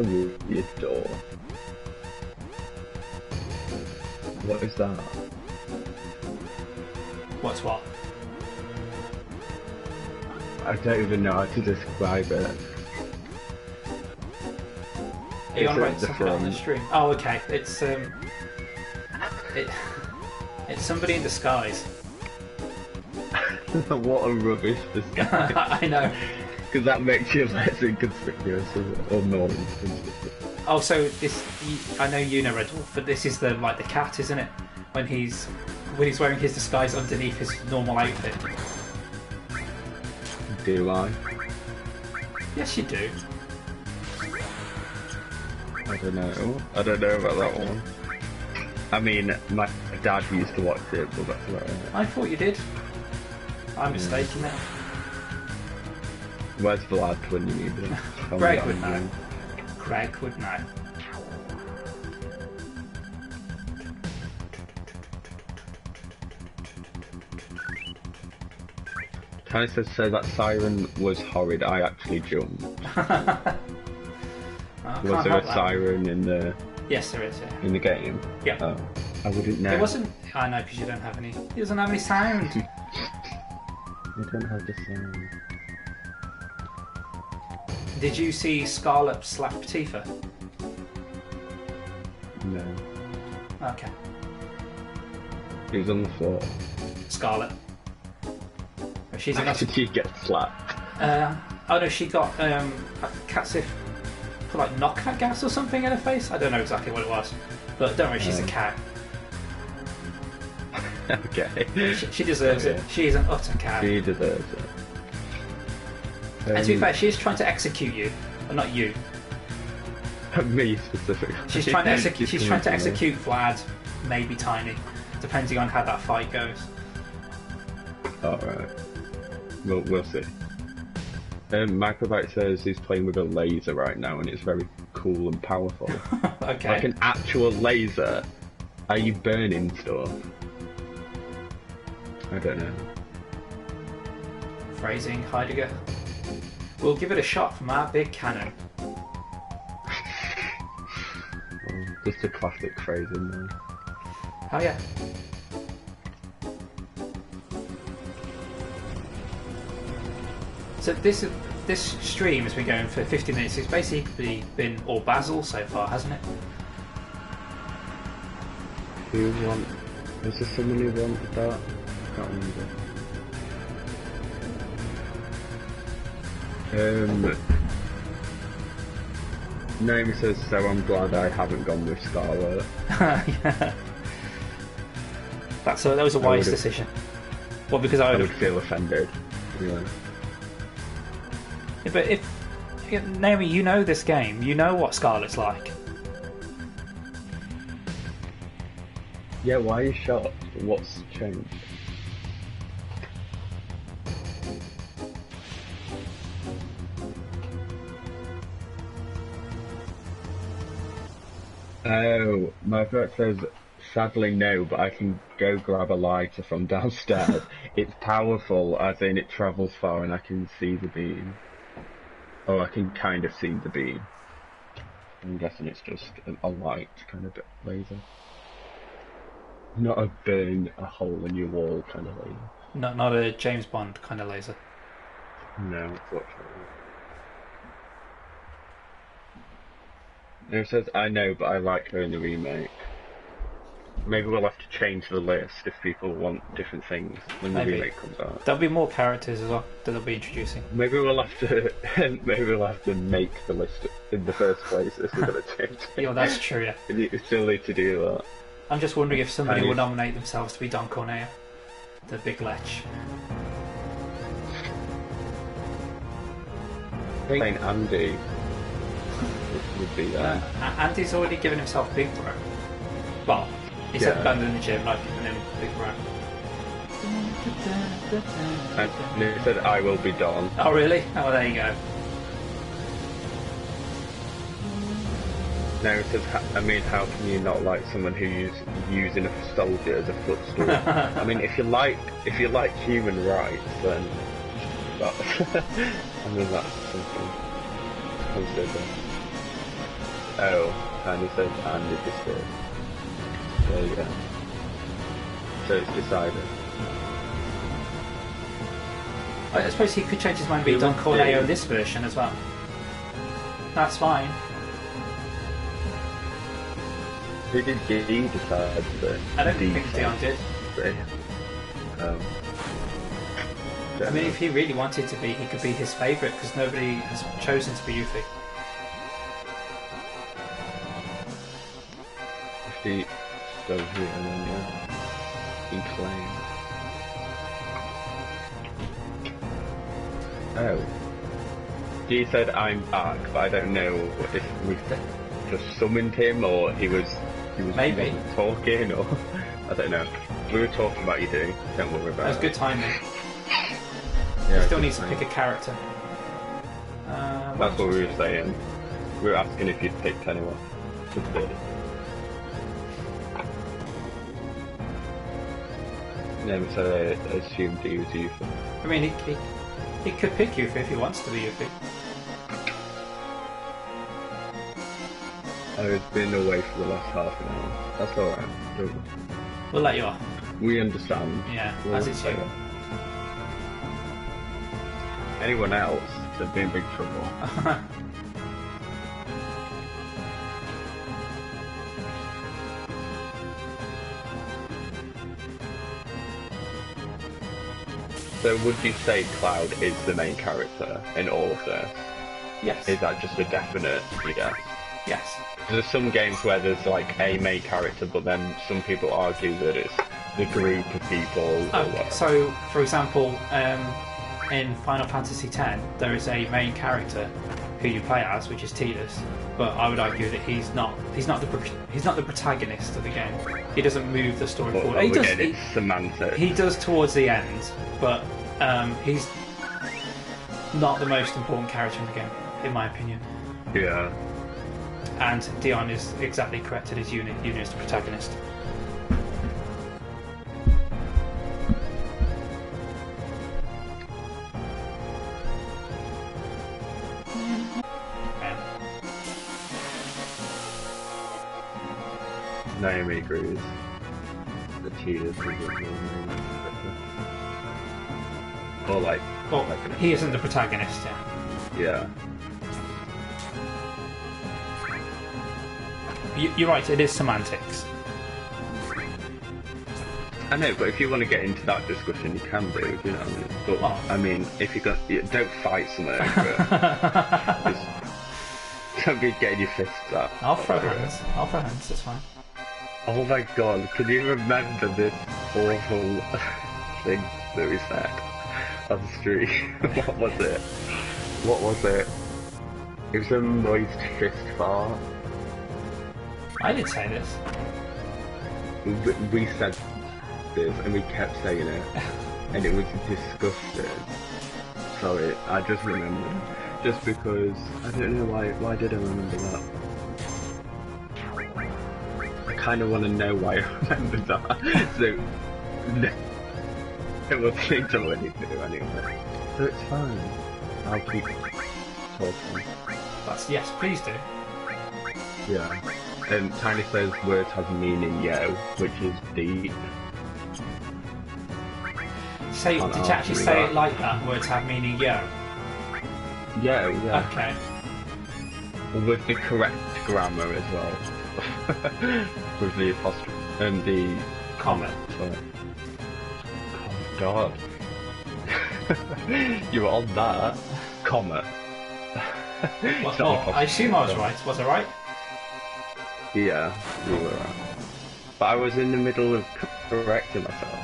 your door. What is that? What's what? I don't even know how to describe it. Are you on about something on the stream? Oh, okay. It's it's somebody in disguise. What a rubbish disguise. I know. Because that makes you less inconspicuous or more inconspicuous. Oh, so this, I know you know Red Wolf, but this is the cat, isn't it? When he's wearing his disguise underneath his normal outfit. Do I? Yes, you do. I don't know about that one. I mean, my dad used to watch it, but that's about it. I thought you did. I'm mistaken now. Where's Vlad when you need him? Greg would know. Greg would know. Tiny says, so that siren was horrid. I actually jumped. Was there a siren in the? Yes, there is. Yeah. In the game. Yeah. Oh, I wouldn't know. It wasn't. I know because you don't have any. He doesn't have any sound. I don't have the sound. Did you see Scarlet slap Tifa? No. Okay. He was on the floor. Scarlet. She's How did she get slapped? Oh no, she got Catsif put like knockout gas or something in her face. I don't know exactly what it was, but don't worry, she's a cow. Okay. She deserves it. She is an utter cow. She deserves it. And to be fair, she is trying to execute you, well, not you. Me specifically. She's trying to execute. She's trying to execute Vlad, maybe Tiny, depending on how that fight goes. Alright. We'll see. Microbyte says he's playing with a laser right now and it's very cool and powerful. Okay. Like an actual laser? Are you burning stuff? I don't know. Phrasing, Heidegger. We'll give it a shot from our big cannon. Well, just a classic phrasing there. Oh yeah. So this stream has been going for 50 minutes. It's basically been all Basil so far, hasn't it? Was there someone who wanted that? I can't remember. Naomi says, so I'm glad I haven't gone with Scarlet. Yeah. That was a wise decision. Well, because I would feel offended. Yeah. Yeah, but if Naomi, you know this game, you know what Scarlet's like. Yeah, why are you shocked? What's changed? Oh, my friend says, sadly no, but I can go grab a lighter from downstairs. It's powerful, as in it travels far and I can see the beam. Oh, I can kind of see the beam. I'm guessing it's just a light kind of laser. Not a burn a hole in your wall kind of laser. Not a James Bond kind of laser. No, unfortunately. It says, I know, but I like her in the remake. Maybe we'll have to change the list if people want different things when the remake comes out. There'll be more characters as well that they'll be introducing. Maybe we'll have to make the list in the first place if we're going to change it. Yeah, that's true, yeah. You still need to do that. I'm just wondering if somebody will nominate themselves to be Don Corneo, the big lech. I think Andy would be there. Andy's already given himself Big Bro. Well, he said abandon the gym, I've given him Big Bro. And he said, I will be Don. Oh really? Oh, there you go. No, it says, I mean, how can you not like someone who's using a soldier as a footstool? I mean, if you like human rights, then that's, I mean, that's something to consider. Oh, and he says, and it is good. There you go. So it's decided. I suppose he could change his mind and be Don Corneo in this version as well. That's fine. Who did he decide that? I don't think Dion did. I mean, if he really wanted to be, he could be his favourite because nobody has chosen to be Yuffie. If he still here and then he claimed. Oh. He said I'm back, but I don't know if we just summoned him or he was maybe talking or I don't know. We were talking about you doing. Don't worry about it. That was good timing. Yeah, He still needs to pick a character. That's what we were saying. We were asking if you'd picked anyone to be. Never said I assumed he was Yuffie. I mean, he could pick Yuffie if he wants to be Yuffie. I've been away for the last half an hour. That's alright. We'll let you off. We understand. Yeah, We'll as it's you. Anyone else, they'd be in big trouble. So would you say Cloud is the main character in all of this? Yes. Is that just a definite yes? Yes. There's some games where there's like a main character, but then some people argue that it's the group of people. Or whatever. So, for example, in Final Fantasy X, there is a main character who you play as, which is Tidus. But I would argue that he's not the protagonist of the game. He doesn't move the story But forward. it's semantics. He does towards the end, but he's not the most important character in the game, in my opinion. Yeah. And Dion is exactly correct. It is Uni. Uni is the protagonist. Naomi agrees. The Tidus is the main character. Or like... Well, he isn't the protagonist, Yeah. You're right, it is semantics. I know, but if you want to get into that discussion, you can do, you know what I mean? But, I mean, if you got... don't fight someone over it. Don't be getting your fists up. I'll throw hands, it's fine. Oh my god, can you remember this awful thing that we said on the street? What was it? It was a moist fist fart. I did say this. We said this and we kept saying it, and it was disgusting. Sorry, I just remembered. Just because, I don't know why did I remember that? I kind of want to know why I remembered that. So, no, it wasn't all anything anyway. So it's fine. I'll keep talking. Yes, please do. Yeah. Tiny says words have meaning, yo, which is deep. Did you actually say it like that? Words have meaning, yo? Yeah. Okay. With the correct grammar as well. With the apostrophe and the Comment. Sorry. Oh god. You were on that. Comma. Well, I assume I was right. Was I right? Yeah, you were right. But I was in the middle of correcting myself.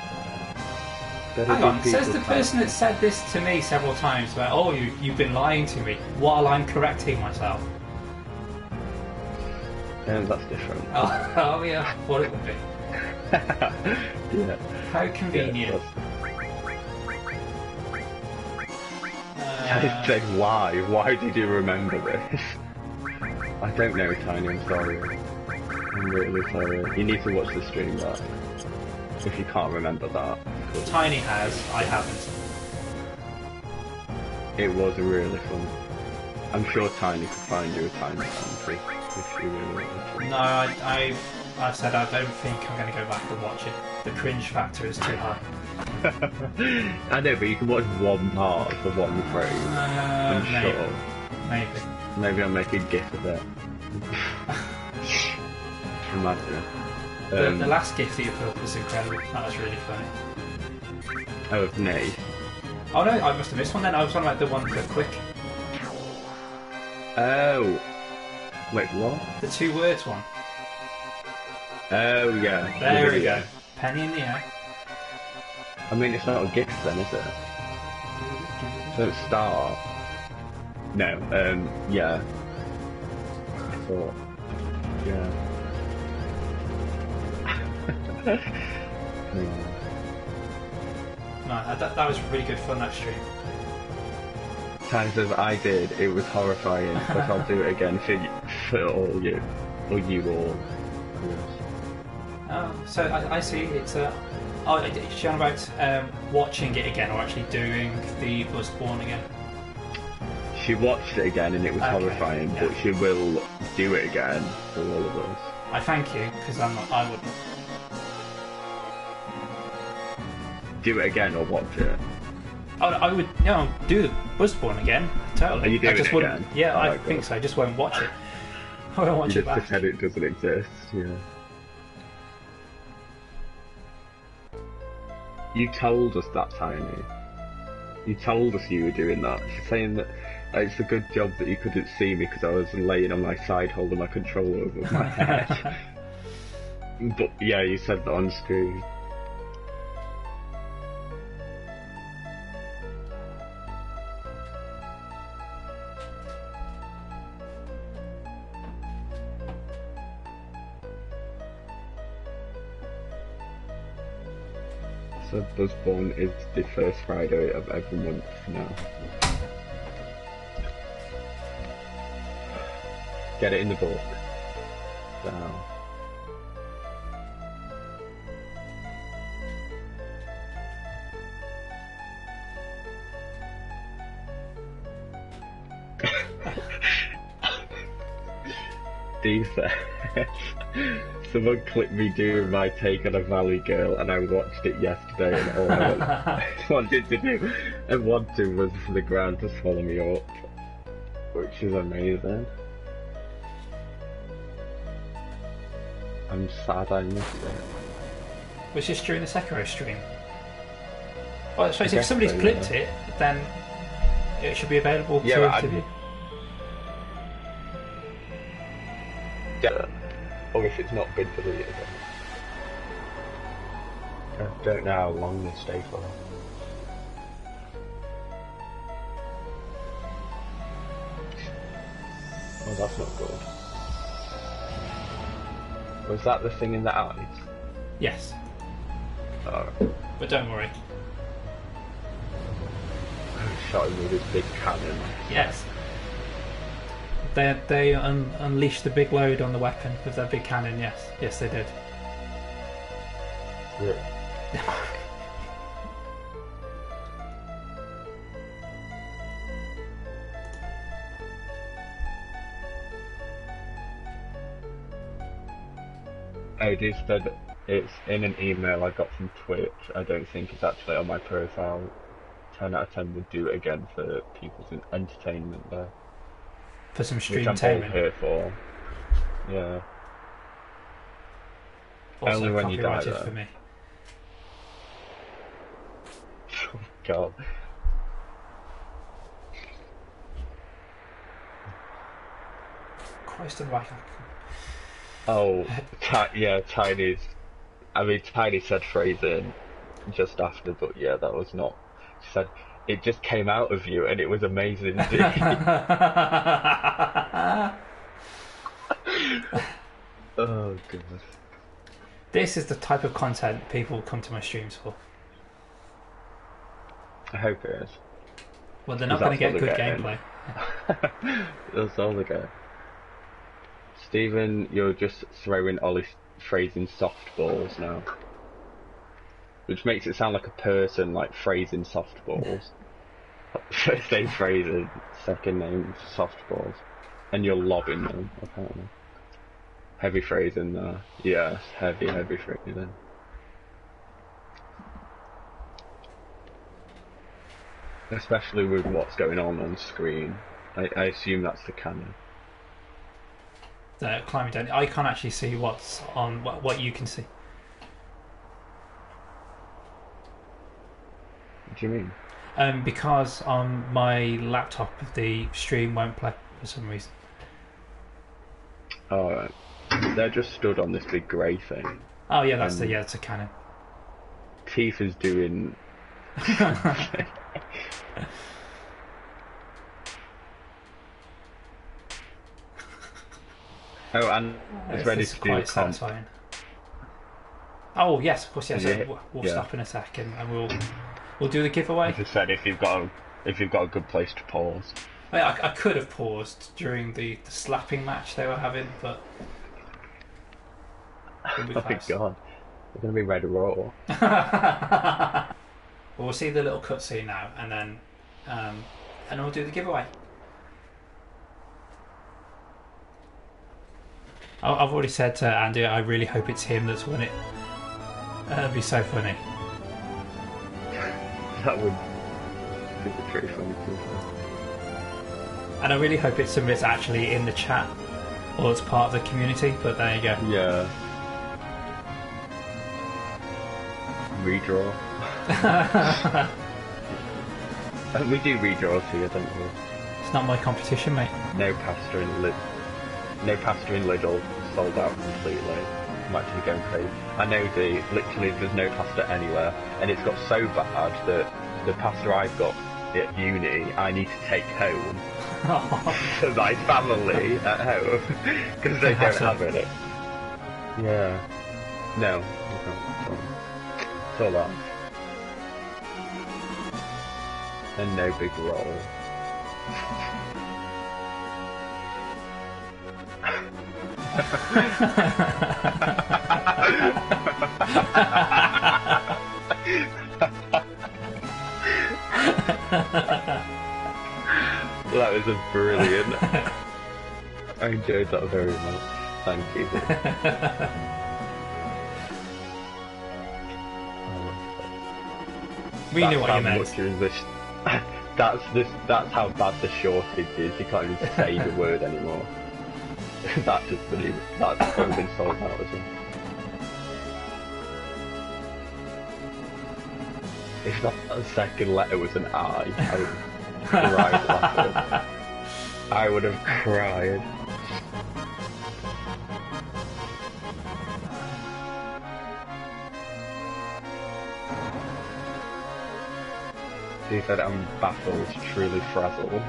Hang on, says the person that said this to me several times about, oh, you've been lying to me while I'm correcting myself. That's different. Oh yeah, I thought it would be. Yeah. How convenient. I said why? Why did you remember this? I don't know, Tiny, I'm sorry. I'm really sorry. You need to watch the stream back. If you can't remember that. Tiny has, I haven't. It was really fun. I'm sure Tiny could find you a Tiny country if you really wanted to. No, I've said I don't think I'm going to go back and watch it. The cringe factor is too high. I know, but you can watch one part for one frame. I'm sure. Maybe. Maybe I'll make a gif of it. Imagine. The last gif that you put up was incredible. That was really funny. Oh, of me. Oh no, I must have missed one then. I was talking about the one for Quick. Oh. Wait, what? The 2 words one. Oh, yeah. There we go. Penny in the air. I mean, it's not a gif then, is it? So it's start. No, yeah. I thought, yeah. No, that was really good fun, that stream. times as I did, it was horrifying, but I'll do it again for all you, or you all. So I see it's she's on about watching it again or actually doing the Bloodborne again. She watched it again and it was horrifying, yeah. but she will do it again for all of us. I thank you, because I wouldn't. Do it again or watch it? I would, do the Bloodborne again. Totally. Are you doing I just it wouldn't. again? Yeah, I think so. I just won't watch it. I won't watch you it back. just pretend it doesn't exist. Yeah. You told us that, Tiny. You told us you were doing that. She's saying that it's a good job that you couldn't see me because I was laying on my side holding my controller over my head. But yeah, you said that on screen. So Bloodborne is the first Friday of every month now. Get it in the book. So. Steve said, someone clipped me doing my take on a Valley Girl and I watched it yesterday and all I wanted to do and wanted was for the ground to swallow me up, which is amazing. I'm sad I missed it. Was this during the Sekiro stream? Well, I suppose if somebody's clipped it, then it should be available to view. Yeah, or if it's not been deleted. I don't know how long they stay for. Oh, that's not good. Was that the thing in the eyes? Yes. Oh. But don't worry. Shot him with his big cannon. Yes. They unleashed the big load on the weapon with their big cannon, yes. Yes, they did. Yeah. Oh, this said it's in an email I got from Twitch. I don't think it's actually on my profile. 10 out of 10 would do it again for people's entertainment there. For some stream which I'm entertainment. here for. Yeah. Also only when you die copyrighted though. for me. Oh god. Christ almighty. Oh, yeah, Tiny's. I mean, Tiny said phrasing just after, but yeah, that was not. She said, it just came out of you and it was amazing. Oh, God. This is the type of content people come to my streams for. I hope it is. Well, they're not going to get good gameplay. That's all they get. Stephen, you're just throwing Ollie phrasing softballs now. Which makes it sound like a person, like phrasing softballs. First name phrasing, second name softballs. And you're lobbing them, apparently. Heavy phrasing there. Yes, heavy phrasing. Especially with what's going on screen. I assume that's the canon. The climbing down. I can't actually see what's on, what you can see. What do you mean? Because on my laptop the stream won't play for some reason. Alright. They're just stood on this big grey thing. Oh yeah, that's it's a cannon. Teeth is doing... Oh, and it's ready to do quite satisfying. Oh yes, of course, yes. Yeah, We'll stop in a second and we'll do the giveaway. I just said if you've got if you've got a good place to pause. I could have paused during the slapping match they were having, but Oh my god, we're going to be Red Raw. Well, we'll see the little cutscene now, and then we'll do the giveaway. I've already said to Andy, I really hope it's him that's won it. That'd be so funny. That would be pretty funny too. And I really hope it's somebody that's actually in the chat, or it's part of the community, but there you go. Yeah. Redraw. We do redraws here, don't we? It's not my competition, mate. No pasta in Lidl sold out completely. I'm actually going crazy. I know literally there's no pasta anywhere, and it's got so bad that the pasta I've got at uni I need to take home to my family at home because they don't have it. Yeah. No. It's all that. And no big roll. That was a brilliant. I enjoyed that very much. Thank you. We knew what you meant. That's how bad the shortage is. You can't even say the word anymore. That's probably been sold out as well. If that second letter was an I would have cried laughing. I would have cried. He said, I'm baffled, truly frazzled.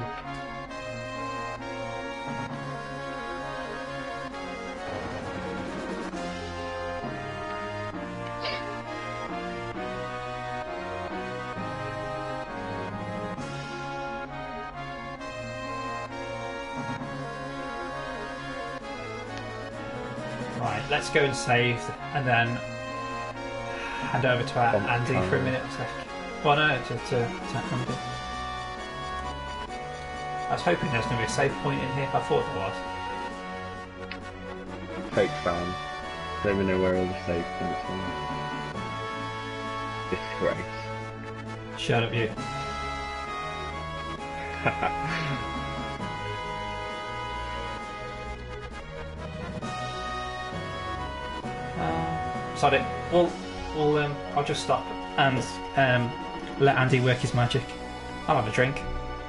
Right, let's go and save, and then hand over to Andy for a minute or so. Well, no, to Andy. I was hoping there's going to be a save point in here. I thought there was. Fake fan. Don't even know where all the save points are. Disgrace. Shut up, you. Sorry. I'll just stop and let Andy work his magic. I'll have a drink.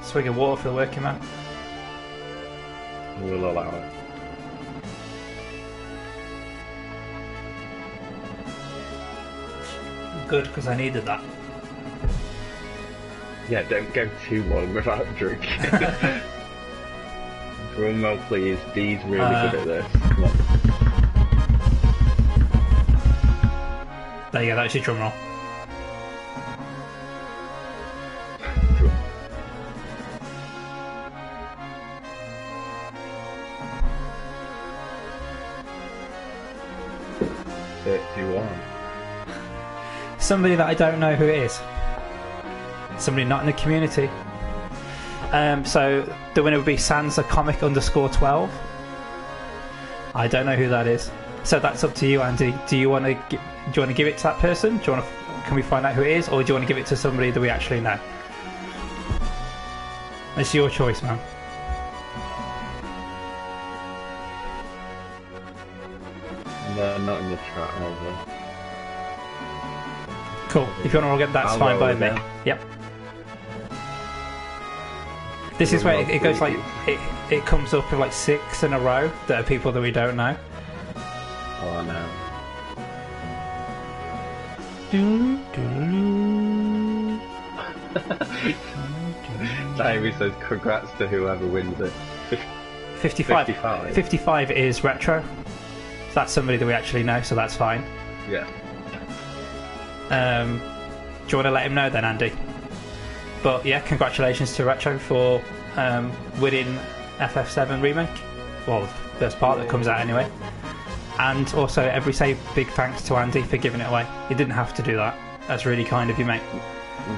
Swig of water for the working man. We'll allow it. Good, because I needed that. Yeah, don't go too long without drinking. Drum roll, please. Dee's really good at this. Come on. There you go, that's your drum roll. Somebody that I don't know who it is. Somebody not in the community. So the winner would be Sansa_comic_12. I don't know who that is. So that's up to you, Andy. Do you want to give it to that person? Can we find out who it is, or do you want to give it to somebody that we actually know? It's your choice, man. No, not in the chat either. Cool. If you want to roll again, that's fine by me. Yep. This is where it goes like it comes up with like 6 in a row that are people that we don't know. Oh no. Amy says congrats to whoever wins it. 55. 55 is retro. So that's somebody that we actually know, so that's fine. Yeah. Do you want to let him know then, Andy? But yeah, congratulations to Retro for winning FF7 Remake. Well, the first part that comes out anyway. And also, every say big thanks to Andy for giving it away. You didn't have to do that. That's really kind of you, mate.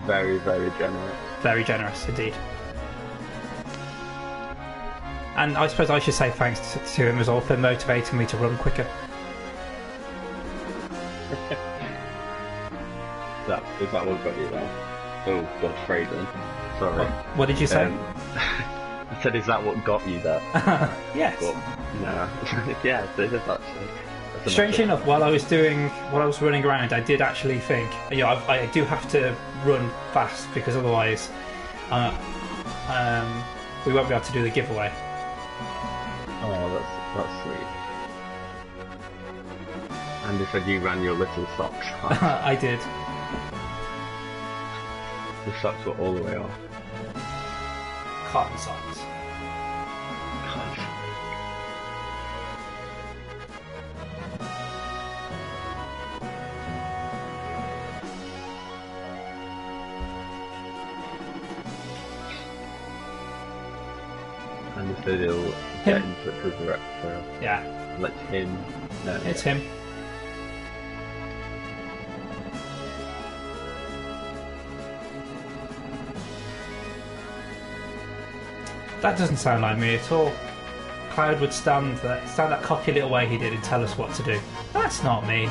Very, very generous. Very generous indeed. And I suppose I should say thanks to him as well for motivating me to run quicker. Is that what got you there? Oh, God, Fraden. Sorry. What did you say? I said, is that what got you there? Yes. But, no. Yeah, it is actually. Strangely enough, while I was running around, I did actually think, I do have to run fast because otherwise, we won't be able to do the giveaway. Oh, that's sweet. And they said you ran your little socks. I did. The socks were all the way off. Cotton socks. And they said he'll get in touch with the director. Yeah. Let him know. It's him. That doesn't sound like me at all. Cloud would stand that cocky little way he did and tell us what to do. That's not me.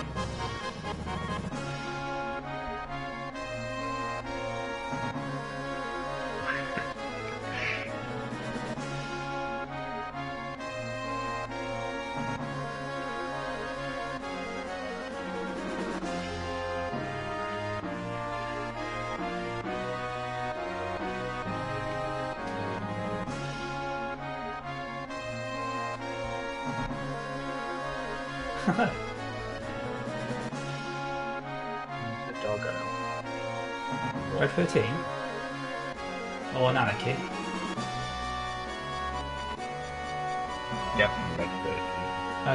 Red 13? Or an anarchy? Yeah, Red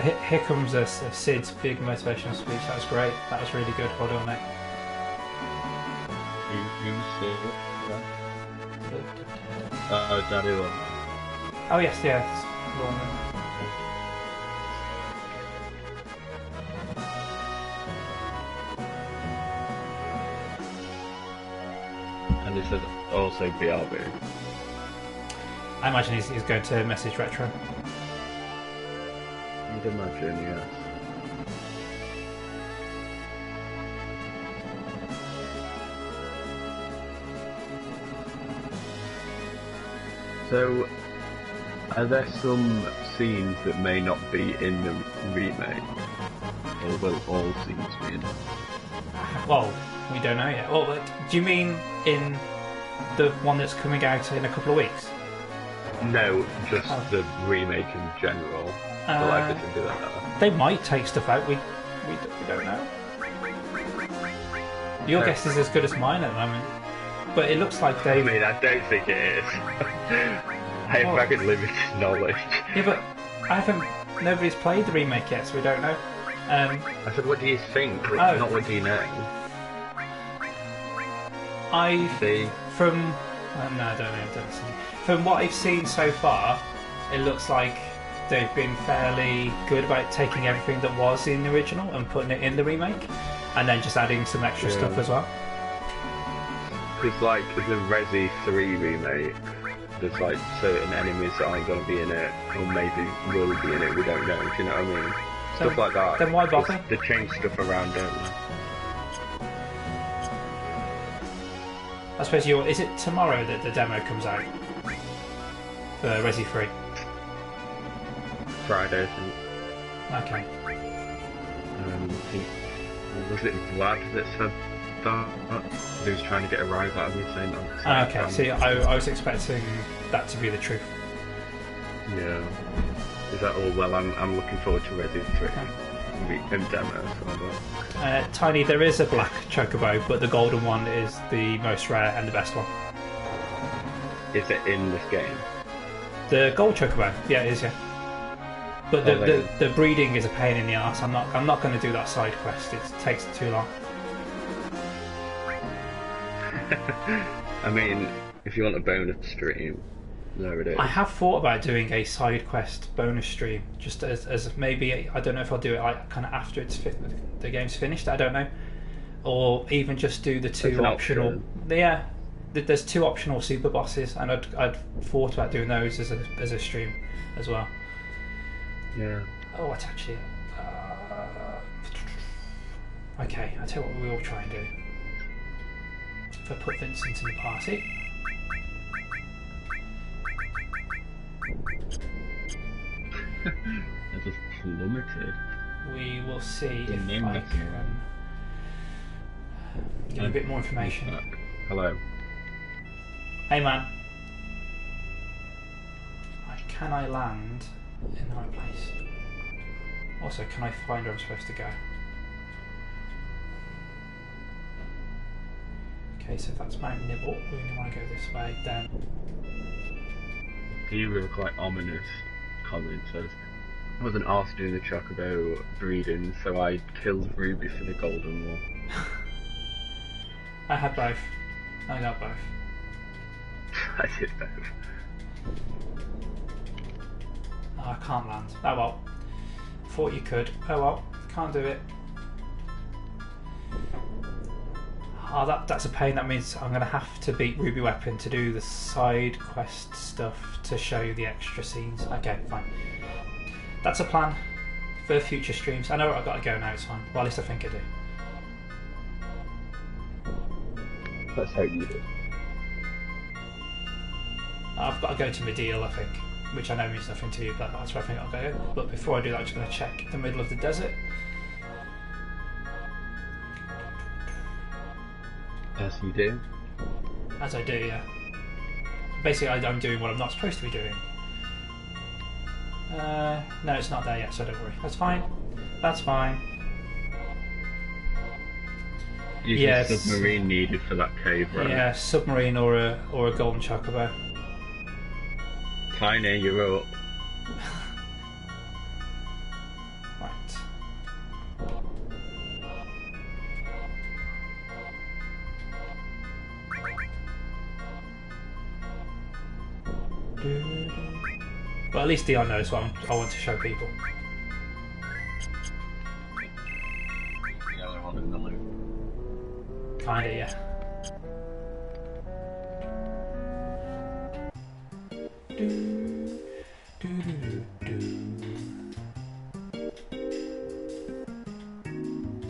13. Here comes Sid's big motivational speech. That was great. That was really good. Well done, mate. Who's Sid? Oh, Daddy Long. Oh yes, yes. Lorman. And it says also BRB. I imagine he's going to message Retro. You'd imagine, yes. So, are there some scenes that may not be in the remake? Or will all scenes be in? Well, we don't know yet. Well, do you mean in the one that's coming out in a couple of weeks? No, just the remake in general. They might take stuff out. We don't know. Your guess is as good as mine at the moment. But it looks like they... I mean, I don't think it is. I have very limited knowledge. Yeah, but nobody's played the remake yet, so we don't know. I said, what do you think? Not what do you know? No, I don't know. From what I've seen so far, it looks like they've been fairly good about taking everything that was in the original and putting it in the remake, and then just adding some extra stuff as well. Because, like, the Resi 3 remake, there's, like, certain enemies that aren't going to be in it, or maybe will be in it, we don't know, do you know what I mean? Stuff like that. Then why bother? They change stuff around, don't they? I suppose is it tomorrow that the demo comes out? For Resi 3? Friday, I think. Okay. I think, was it Vlad that said that? He was trying to get a rise out of me saying that. Okay, see, I was expecting that to be the truth. Yeah. Is that all? Well, I'm looking forward to Resi 3 and demo. So Tiny, there is a black chocobo, but the golden one is the most rare and the best one. Is it in this game? The gold chocobo, yeah, it is, yeah. But the breeding is a pain in the arse. I'm not going to do that side quest. It takes too long. I mean, if you want a bonus stream, there it is. I have thought about doing a side quest bonus stream, just as maybe, I don't know if I'll do it like kind of after the game's finished. I don't know, or even just do the two optional. Yeah, there's two optional super bosses, and I'd thought about doing those as a stream as well. Yeah. Oh, what's actually? Okay, I tell you what we will try and do. If I put Vincent in the party. I just plummeted. We will see if I can give a bit more information. Hello. Hey man. Can I land in the right place? Also, can I find where I'm supposed to go? Okay, so if that's Mount Nibble, we want to go this way, then... You were quite ominous comment says, I wasn't asked doing the chocobo breeding, so I killed Ruby for the golden one. I had both. I got both. I did both. Oh, I can't land. Oh well. Thought you could. Oh well. Can't do it. Oh, that's a pain. That means I'm going to have to beat Ruby Weapon to do the side quest stuff to show you the extra scenes. Okay, fine. That's a plan for future streams. I know where I've got to go now, it's fine. Well, at least I think I do. Let's hope you do. I've got to go to Medeal, I think, which I know means nothing to you, but that's where I think I'll go. But before I do that, I'm just going to check the middle of the desert. As you do. As I do, yeah. Basically, I'm doing what I'm not supposed to be doing. No, it's not there yet, so don't worry. That's fine. That's fine. Use a submarine needed for that cave, right? Yeah, submarine or a golden chocobo. Tiny, you're up. Right. Well, at least Dion knows what I want to show people. The other one in the loop. Kinda, yeah.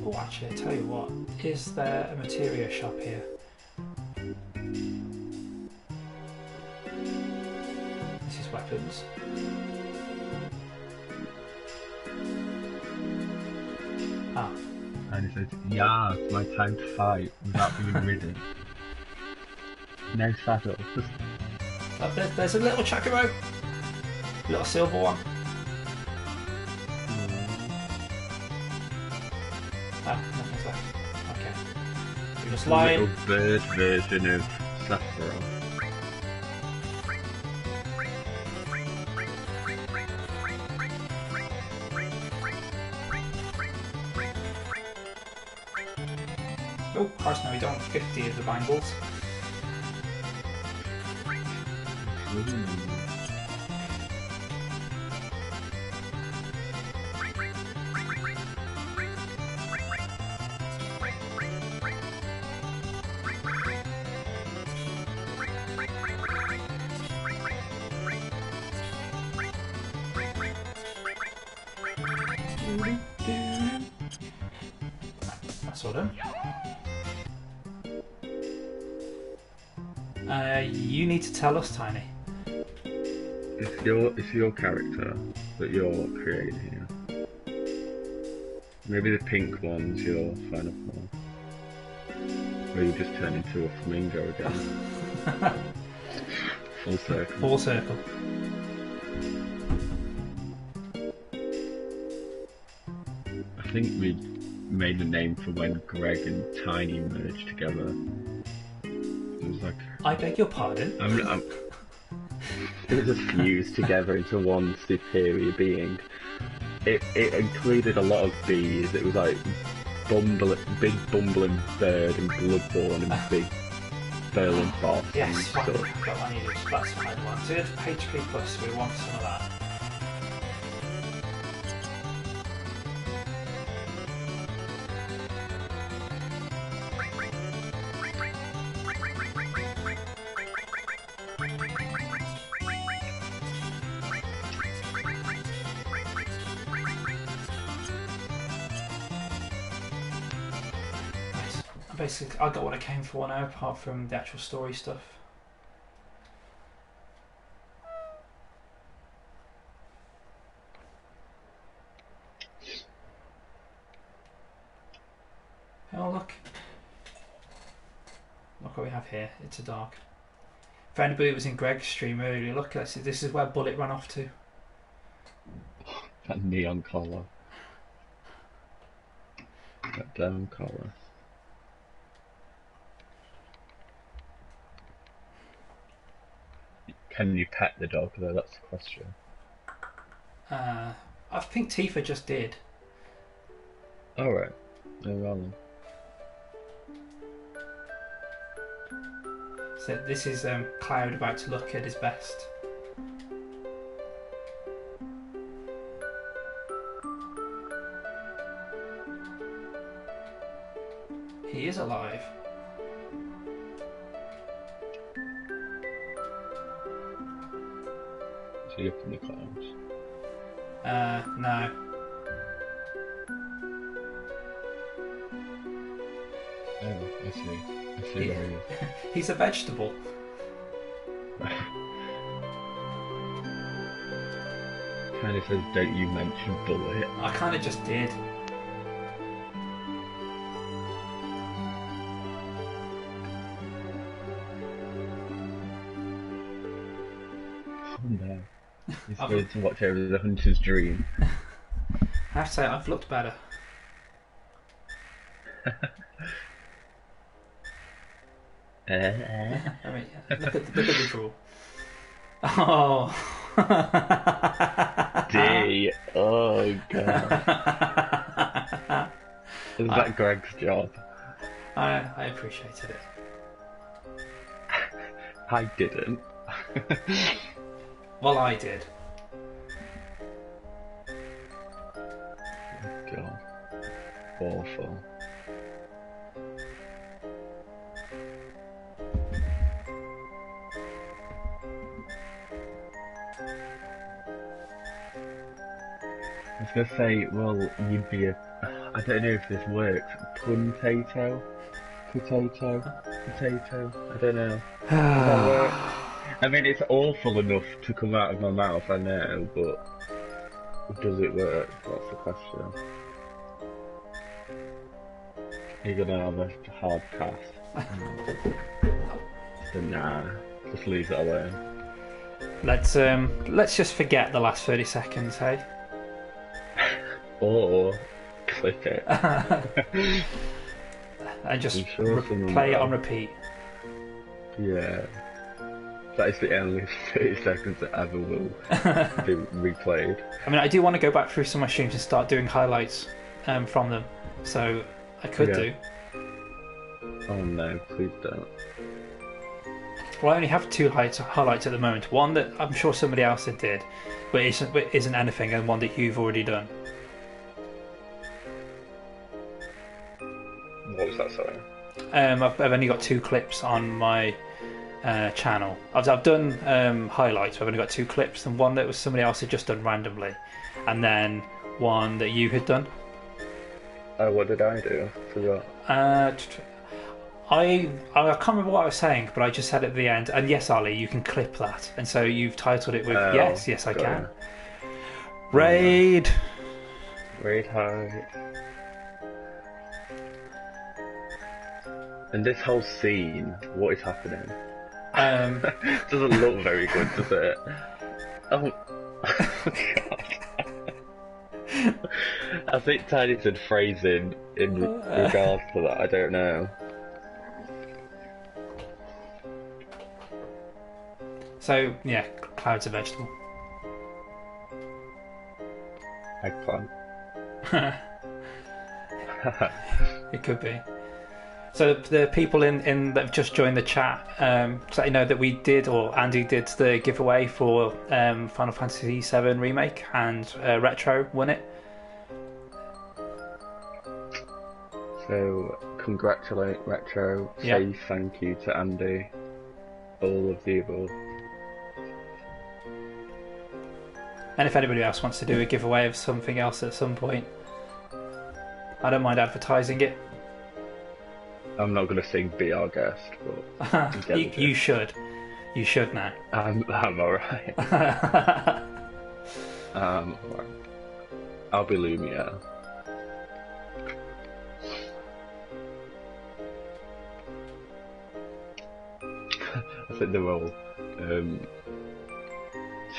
Oh, actually, I tell you what, is there a materia shop here? This is weapons. Ah. And he says, yeah, it's my time to fight without being ridden. No saddle. There's a little chocobo. Little silver one. Ah, nothing's left. Okay. We're just lying. A little bird version of Sephiroth. Oh, Christ, no, we don't want 50 of the bangles. That's all done. You need to tell us, Tiny. It's your character that you're creating. Maybe the pink one's your final form. Or you just turn into a flamingo again. Full circle. Full circle. I think we made a name for when Greg and Tiny merged together. It was like... I beg your pardon? It was just fused together into one superior being. It included a lot of bees. It was like big bumbling bird and bloodborne and big Sterling Boss and Yes, stuff. got what I needed. That's what I wanted. HP plus, we want some of that. Nice. Basically, I got what I came for now, apart from the actual story stuff. Oh look what we have here. It's a dark. For anybody who was in Greg's stream earlier, look, this is where Bullet ran off to. That neon collar. That damn collar. Can you pet the dog though? That's the question. I think Tifa just did. Alright. No wrong. So this is Cloud about to look at his best. He is alive. Is he up in the clouds? No. Oh, I see. I see where he is. He's a vegetable. Kind of says, don't you mention Bullet. I kind of just did. Oh no. He's going to watch over the hunter's dream. I have to say, I've looked better. I mean, look at the draw. Oh. D. Oh god. Is that Greg's job? I appreciated it. I didn't. Well, I did. Oh god. Awful. I was going to say, well, you'd be a... I don't know if this works. Puntato? Potato? Potato? I don't know. Does that work? I mean, it's awful enough to come out of my mouth, I know, but... Does it work? That's the question. You're going to have a hard pass. So nah, just leave it alone. Let's just forget the last 30 seconds, hey? Or click it. And just sure play it on repeat. Yeah. That is the only 30 seconds that ever will be replayed. I mean, I do want to go back through some of my streams and start doing highlights from them. So I could do. Oh no, please don't. Well, I only have two highlights at the moment. One that I'm sure somebody else did, but isn't anything, and one that you've already done. What was that, sorry? I've only got two clips on my channel. I've done highlights. I've only got two clips, and one that was somebody else had just done randomly, and then one that you had done. Oh, what did I do? Forgot. I can't remember what I was saying, but I just said at the end, and yes, Ali, you can clip that. And so you've titled it with yes, I can. Raid! Raid high. And this whole scene, what is happening? Doesn't look very good, does it? Oh, God. I think Tiny said phrasing in regards to that, I don't know. So, yeah, Cloud's a vegetable. Eggplant. It could be. So the people in that have just joined the chat, so you know that we did, or Andy did, the giveaway for Final Fantasy VII Remake, and Retro won it. So congratulate Retro, Yeah. say thank you to Andy, all of the above. And if anybody else wants to do a giveaway of something else at some point, I don't mind advertising it. I'm not going to sing Be Our Guest, but... you should. You should now. I'm alright. Alright. I'll be Lumia. I think they're all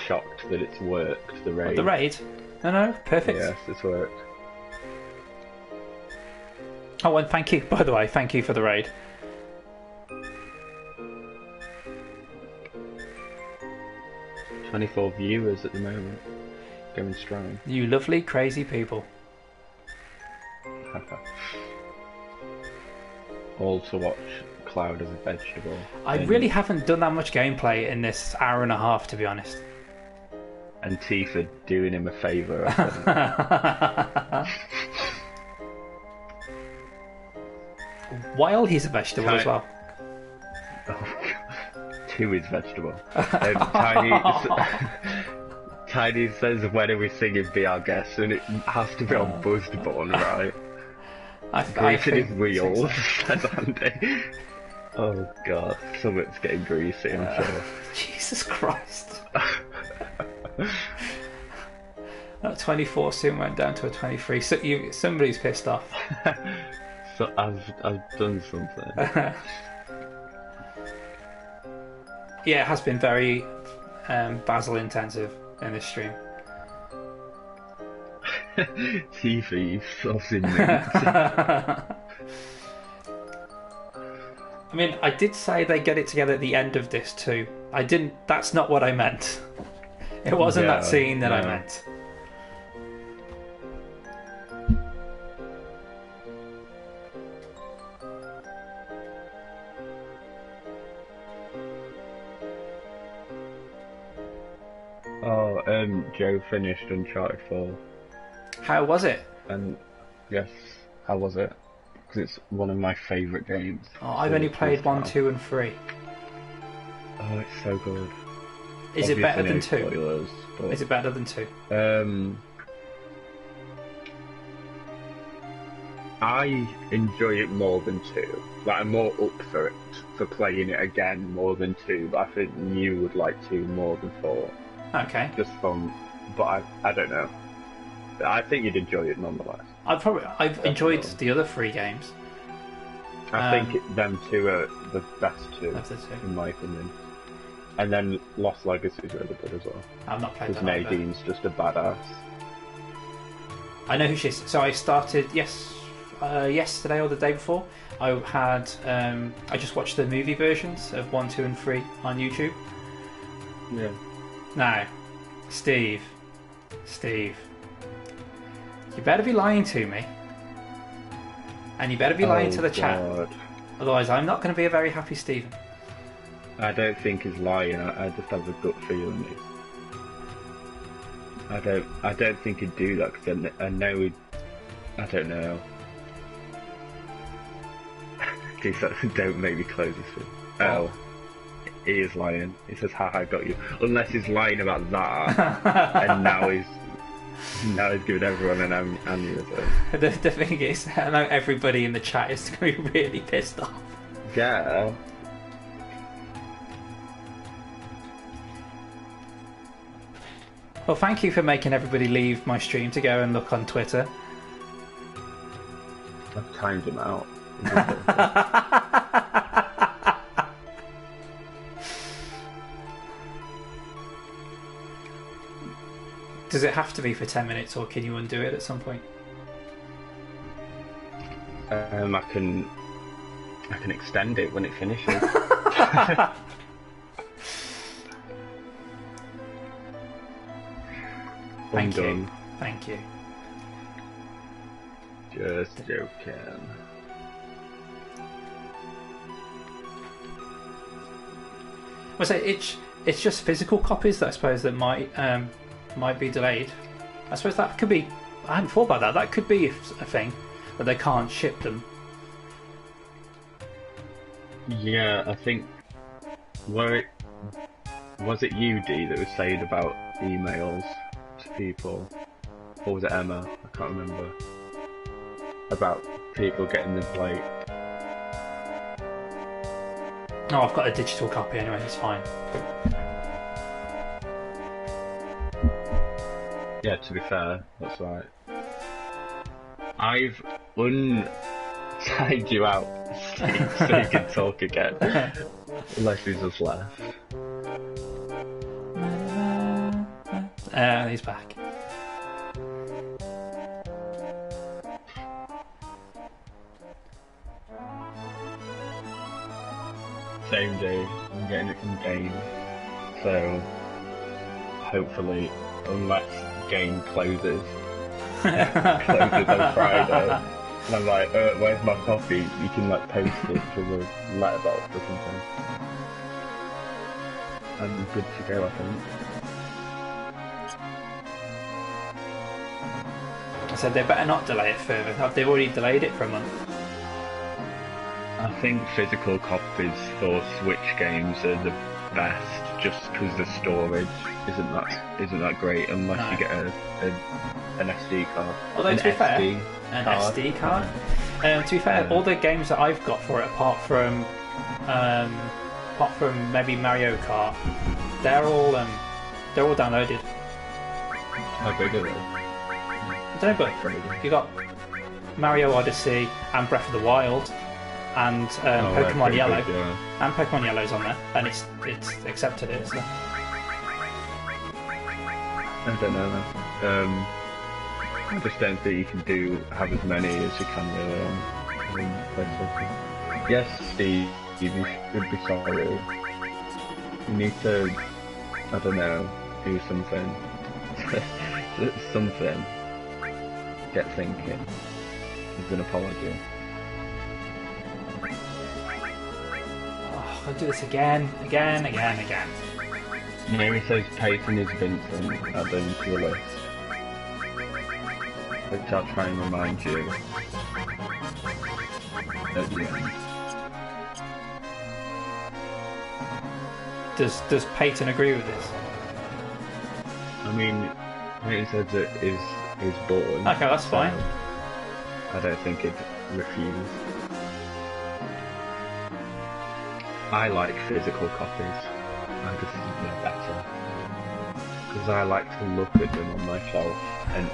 shocked that it's worked, the raid. What, the raid? No, perfect. Yes, it's worked. Oh, and thank you, by the way, thank you for the raid. $24 viewers at the moment, going strong. You lovely, crazy people. All to watch Cloud as a vegetable. I really haven't done that much gameplay in this hour and a half, to be honest. And Tifa doing him a favour, I think. While he's a vegetable as well. To his vegetable. Tiny says, when are we singing Be Our Guest? And it has to be on Buzzborn, right? Greasing his wheels, says Andy. Oh god, something's getting greasy, I'm sure. Jesus Christ. That 24 soon went down to a 23. So somebody's pissed off. So I've done something. Yeah, it has been very Basil intensive in this stream. Tifa, saucy meat. I mean, I did say they get it together at the end of this too. I didn't. That's not what I meant. It wasn't that scene that I meant. Oh, Joe finished Uncharted 4. How was it? And yes, how was it? Because it's one of my favourite games. Oh, I've only played 1, 2, and 3. Oh, it's so good. Is it better than 2? Spoilers, but, Is it better than 2? I enjoy it more than 2. Like, I'm more up for it, for playing it again more than 2. But I think you would like 2 more than 4. Okay. Just from, but I don't know. I think you'd enjoy it nonetheless. I've enjoyed the other 3 games. I think them 2 are the best 2, Of the 2. in my opinion. And then Lost Legacy is really good as well. I've not played that. Because Nadine's just a badass. I know who she is. So I started yesterday or the day before. I had I just watched the movie versions of 1, 2, and 3 on YouTube. Yeah. Now, Steve, you better be lying to me, and you better be lying to the chat. Otherwise, I'm not going to be a very happy Stephen. I don't think he's lying. I just have a gut feeling. I don't think he'd do that because I know he'd. I don't know. Don't make me close this thing. Oh, he is lying. He says, "Ha, I got you." Unless he's lying about that, and now he's giving everyone an aneurysm. The thing is, I know everybody in the chat is going to be really pissed off. Yeah. Well, thank you for making everybody leave my stream to go and look on Twitter. I've timed him out. Does it have to be for 10 minutes, or can you undo it at some point? I can extend it when it finishes. Thank Done. you. Thank you. Just joking. I say it's just physical copies that I suppose that might be delayed. I suppose that could be. I hadn't thought about that. That could be a thing that they can't ship them. Yeah, I think. Was it you, D, that was saying about emails to people? Or was it Emma? I can't remember. About people getting them late. Oh, I've got a digital copy anyway. It's fine. Yeah, to be fair, that's right. I've untied you out, Steve, so you can talk again. Unless he's just left. He's back. Same day, I'm getting it from Game. So, hopefully, unless Game closes on Friday, and I'm like, where's my copy? You can like post it to the letterbox or something. I'm good to go, I think. I said they better not delay it further. Have they already delayed it for a month? I think physical copies for Switch games are the best, just because the storage isn't that great unless you get an SD card. Although to be fair, an SD card. To be fair, all the games that I've got for it, apart from maybe Mario Kart, they're all downloaded. How big are they? I don't know, but you got Mario Odyssey and Breath of the Wild. And Pokemon Yellow, big, yeah. And Pokemon Yellow's on there, and it's accepted it. So. I don't know. I just don't think you can have as many as you can really on PlayStation. Yes, Steve, you should be sorry. You need to, I don't know, do something. Something. Get thinking. As an apology. I'll do this again. Maybe it says Peyton is Vincent, add them to the list. Which I'll try and remind you at the end. Does Peyton agree with this? I mean, it says it is born. Okay, that's fine. I don't think it'd refuse. I like physical copies. I just think they're better. Because I like to look at them on my shelf, and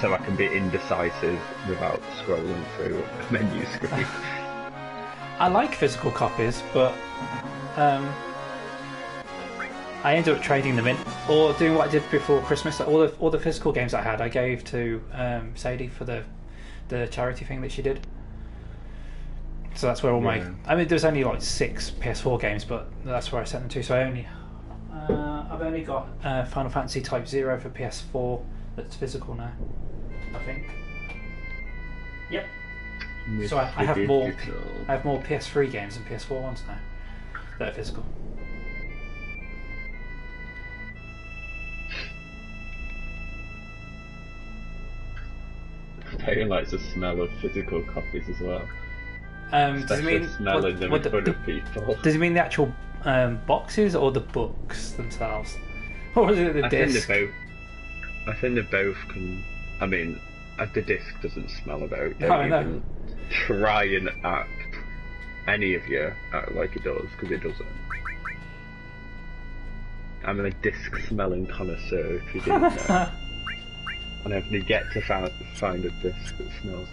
so I can be indecisive without scrolling through a menu screen. I like physical copies, but I ended up trading them in, or doing what I did before Christmas. All the physical games I had, I gave to Sadie for the charity thing that she did. So that's where all my... I mean, there's only like 6 PS4 games, but that's where I sent them to. So I've only got Final Fantasy Type 0 for PS4 that's physical now, I think. Yep. So I have more PS3 games than PS4 ones now that are physical. Peyton likes the smell of physical copies as well. Does it mean smelling them in front of people? Does it mean the actual boxes or the books themselves? Or is it the disc? I think they both can. I mean, the disc doesn't smell about. Don't even try and act any of you act like it does, because it doesn't. I'm a disc smelling connoisseur, if you didn't know. And I've yet to find a disc that smells.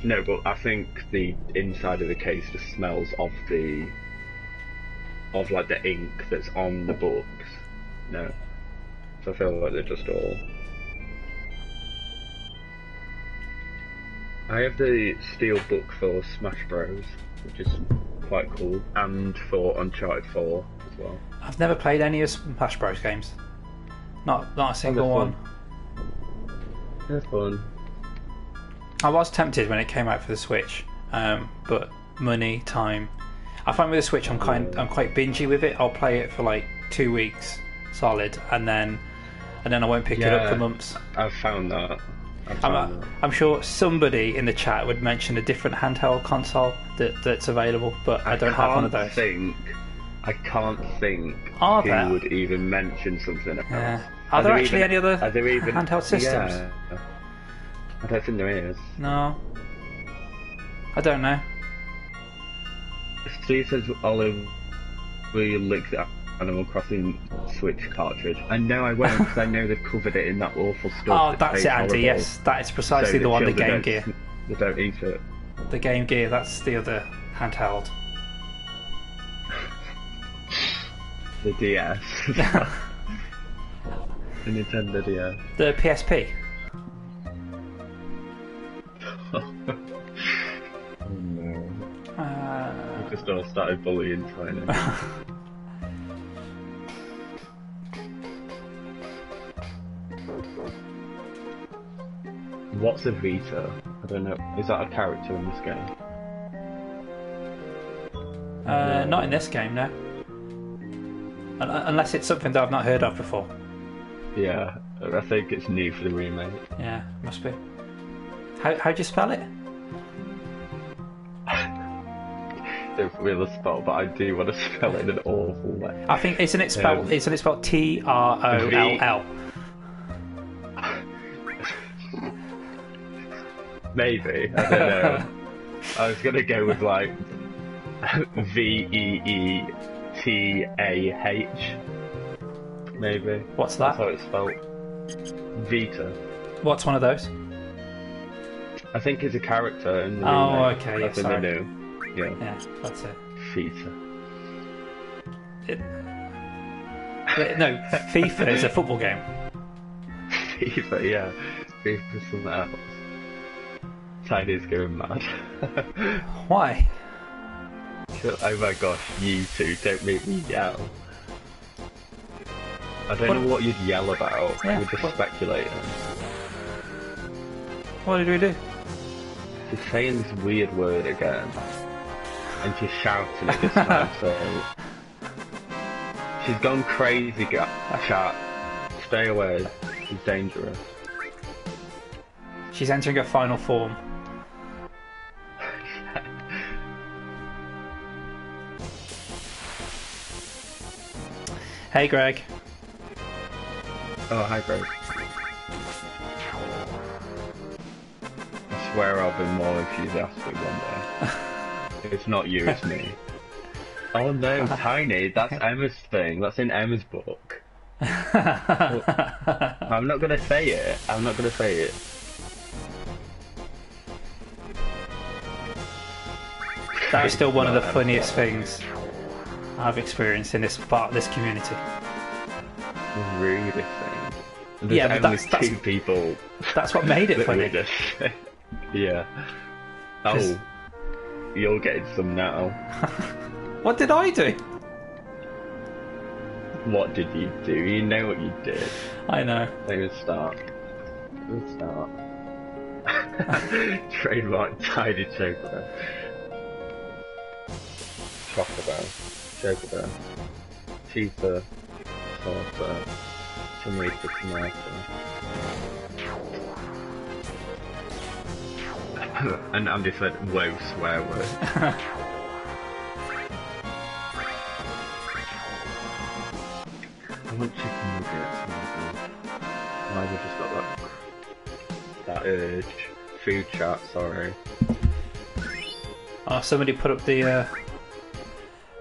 No, but I think the inside of the case just smells of like the ink that's on the books. No. So I feel like they're just all... I have the steel book for Smash Bros, which is quite cool, and for Uncharted 4 as well. I've never played any of Smash Bros games. Not a single one. They're fun. I was tempted when it came out for the Switch, but money, time. I find with the Switch, I'm quite bingy with it. I'll play it for like 2 weeks solid, and then I won't pick it up for months. I've found that. I'm sure somebody in the chat would mention a different handheld console that's available, but I don't have one of those. I can't think there? who would even mention something else. Yeah. Are there actually any other handheld systems? Yeah. I don't think there is. No. I don't know. Steve says, Olive, will you lick the Animal Crossing Switch cartridge? I know I won't, because I know they've covered it in that awful stuff. Oh, that's it, Andy, horrible. Yes. That is precisely the one, the Game Gear. They don't eat it. The Game Gear, that's the other handheld. The DS. The Nintendo DS. The PSP. Oh no. We just all started bullying Tiny. What's a Vita? I don't know. Is that a character in this game? Not in this game, no. Unless it's something that I've not heard of before. Yeah, I think it's new for the remake. Yeah, must be. How do you spell it? Don't really spell, but I do want to spell it in an awful way. I think isn't it spelled TROLL? Maybe, I don't know. I was gonna go with like VEETAH. Maybe. What's that? That's how it's spelled. Vita. What's one of those? I think it's a character in the remake. Okay, yeah, sorry. The new. Yeah, that's it. Vita. No, FIFA is a football game. FIFA, yeah. FIFA's something else. Tiny's going mad. Why? Oh my gosh, you two, don't make me yell. I don't know what you'd yell about. Yeah, We're just speculating. What did we do? She's saying this weird word again. And she's shouting it this time, so... She's gone crazy, chat. Stay away. She's dangerous. She's entering her final form. Hey, Greg. Oh, hi, Greg. I swear I'll be more enthusiastic one day. It's not you, it's me. Oh no, Tiny, that's Emma's thing. That's in Emma's book. I'm not gonna say it. I'm not gonna say it. That is still one of the funniest things I've experienced in this part of this community. The rudest thing. There's yeah, but that's two people. That's what made it funny. Yeah. Oh, you're getting some now. What did I do? What did you do? You know what you did. I know. Let's start. Trademark Tiny Chocolate. Chocolate. Chocolate. Cheetah. Salsa. Tomato. And Andy said, whoa, swear word. I want chicken nuggets. I've just got that urge. Food chat, sorry. Oh, somebody put up the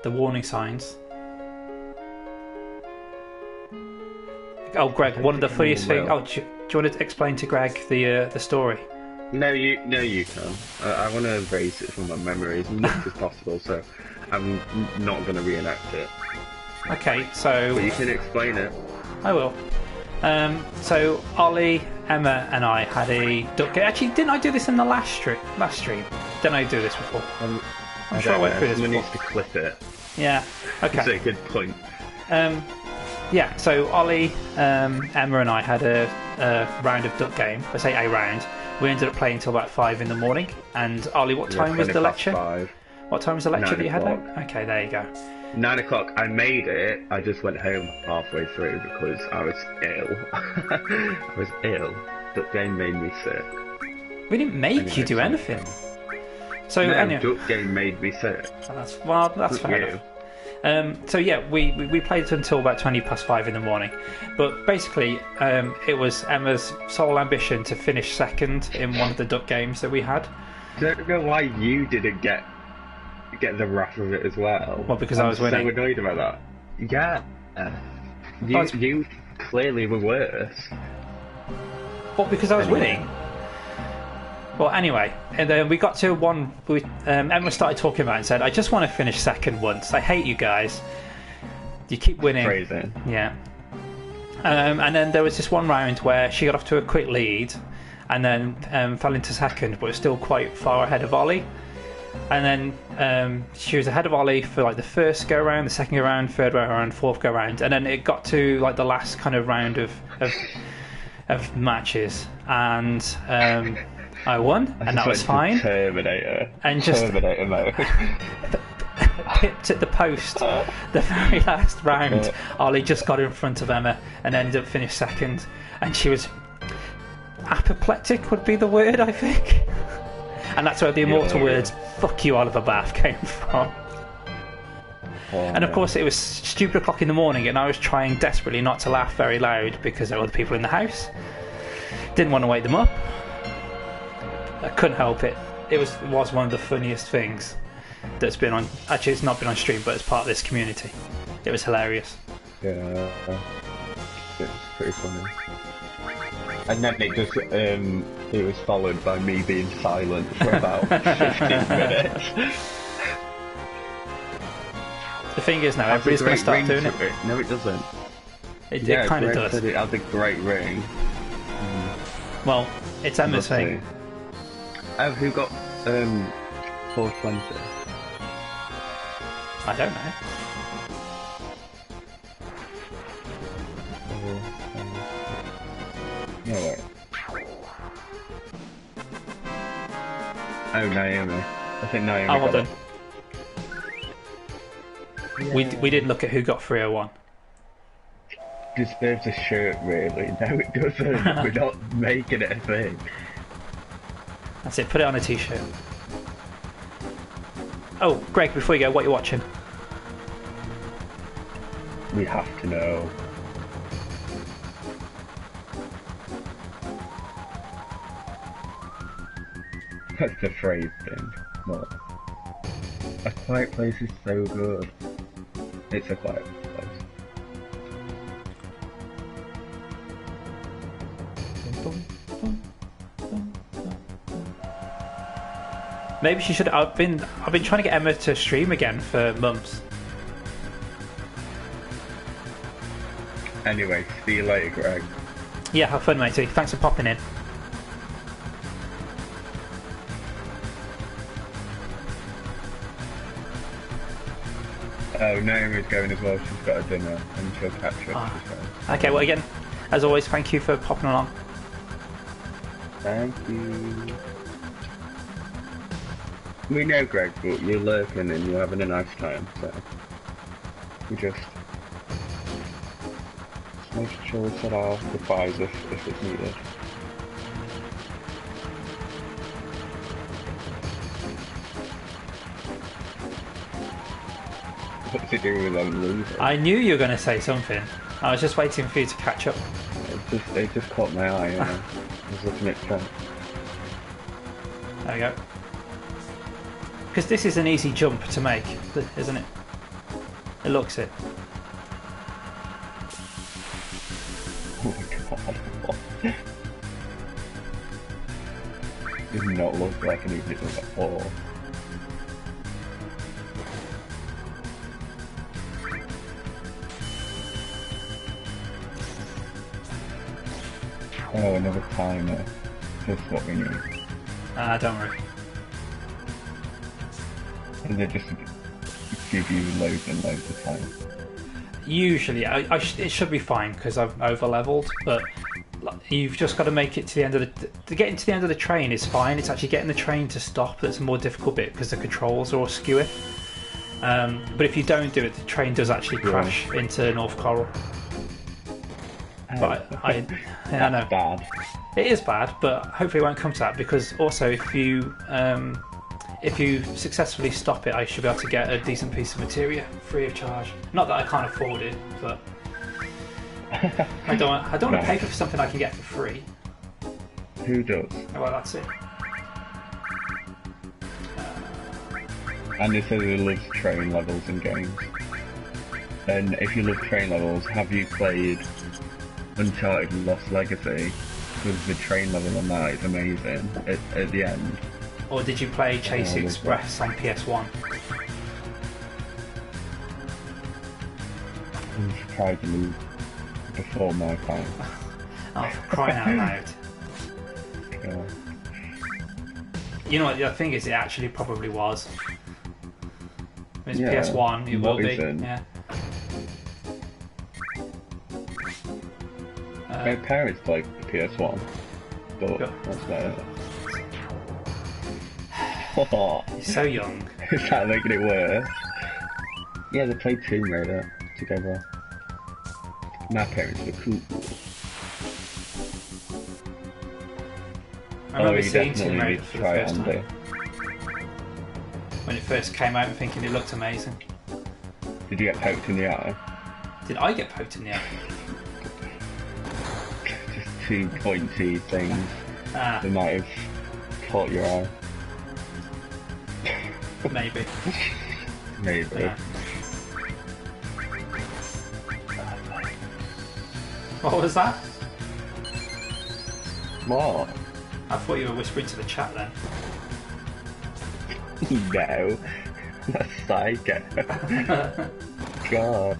warning signs. Oh, Greg, one of the funniest things. Oh, do you want to explain to Greg the story? No, you can. I want to erase it from my memory as much as possible, so I'm not going to reenact it. Okay, so... But you can explain it. I will. So, Ollie, Emma and I had a duck game. Actually, didn't I do this in the last stream? Didn't I do this before? I'm sure I went through this before. Someone needs to clip it. Yeah, okay. That's a good point. Yeah, so Ollie, Emma and I had a round of duck game. I say a round. We ended up playing until about 5 in the morning. And Ollie, what time was the lecture? 5. What time was the lecture 9 that you had o'clock. now? Okay, there you go. 9 o'clock, I made it. I just went home halfway through because I was ill. I was ill. That game made me sick. We didn't make you do anything. So No, anyway, Duck game made me sick. that's fair You. enough. So yeah, we played until about 5:20 in the morning, but basically it was Emma's sole ambition to finish second in one of the duck games that we had. Don't know why you didn't get the wrath of it as well. Well, because I was winning. I'm so annoyed about that. Yeah. You clearly were worse. Well, because I was winning. Well, anyway, and then we got to one. Emma started talking about it and said, "I just want to finish second once. I hate you guys. You keep winning." Crazy. Yeah. And then there was this one round where she got off to a quick lead, and then fell into second, but was still quite far ahead of Ollie. And then she was ahead of Ollie for like the first go round, the second go round, third go round, fourth go round, and then it got to like the last kind of round of matches, and I won, and that was fine. Terminator. And just Terminator mode. pipped at the post the very last round. Ollie just got in front of Emma and ended up finished second, and she was apoplectic would be the word, I think. And that's where the immortal words "fuck you, Oliver Bath" came from. And of course it was stupid o'clock in the morning, and I was trying desperately not to laugh very loud because there were other people in the house. Didn't want to wake them up. I couldn't help it. It was one of the funniest things that's been on. Actually, it's not been on stream, but it's part of this community. It was hilarious. Yeah, it's pretty funny. And then it was followed by me being silent for about 15 minutes. The thing is now, everybody's going to start doing it. No, it doesn't. It kind of does. Said it has a great ring. Well, it's Emma's thing. Oh, who got 420? I don't know. No, wait. Oh, Naomi. I think Naomi Oh, well got done. it. We did look at who got 301. Deserves a shirt, really. No, it doesn't. We're not making it a thing. That's it, put it on a t-shirt. Oh, Greg, before you go, what are you watching? We have to know. That's the phrase thing. What? A Quiet Place is so good. It's a quiet place. Maybe she should. I've been trying to get Emma to stream again for months. Anyway, see you later, Greg. Yeah, have fun, matey. Thanks for popping in. Oh, Naomi's going as well. She's got a dinner and she'll catch up. Oh. Okay, well, again, as always, thank you for popping along. Thank you. We know, Greg, but you're lurking and you're having a nice time, so we just make sure we set our goodbyes if it's needed. What's it doing with them losing? I knew you were going to say something. I was just waiting for you to catch up. It just caught my eye, I was looking at chat. There we go. Because this is an easy jump to make, isn't it? It looks it. Oh my god. Does not look like an easy jump at all. Oh, another timer. Just what we need. Don't worry. And they just give you loads and loads of time. Usually, it should be fine because I've over leveled, but You've just got to make it to the end of the. Getting to the end of the train is fine. It's actually getting the train to stop that's a more difficult bit because the controls are all skewy. But if you don't do it, the train does actually crash into North Coral. But I know bad. It is bad, but hopefully it won't come to that, because also if you successfully stop it, I should be able to get a decent piece of materia free of charge. Not that I can't afford it, but I don't want to pay for something I can get for free. Who does? Well, that's it. And it says it loves train levels in games. And if you love train levels, have you played Uncharted Lost Legacy? Because the train level on that is amazing at the end. Or did you play Chase Express on PS1? I'm surprisingly before my time. Oh, for crying out loud. Yeah. You know what, the thing is, it actually probably was. It's Yeah, PS1, it will be. isn't? Yeah. My parents played the PS1, but that's about it. You're so young. Is that making it worse? Yeah, they played Tomb Raider together. My parents were cool. I remember you seeing Tomb definitely Raider need to for the try it first on time. day. When it first came out and thinking it looked amazing. Did you get poked in the eye? Did I get poked in the eye? Just two pointy things that might have caught your eye. Maybe. Maybe. Yeah. What was that? What? I thought you were whispering to the chat then. No. That's psycho. God.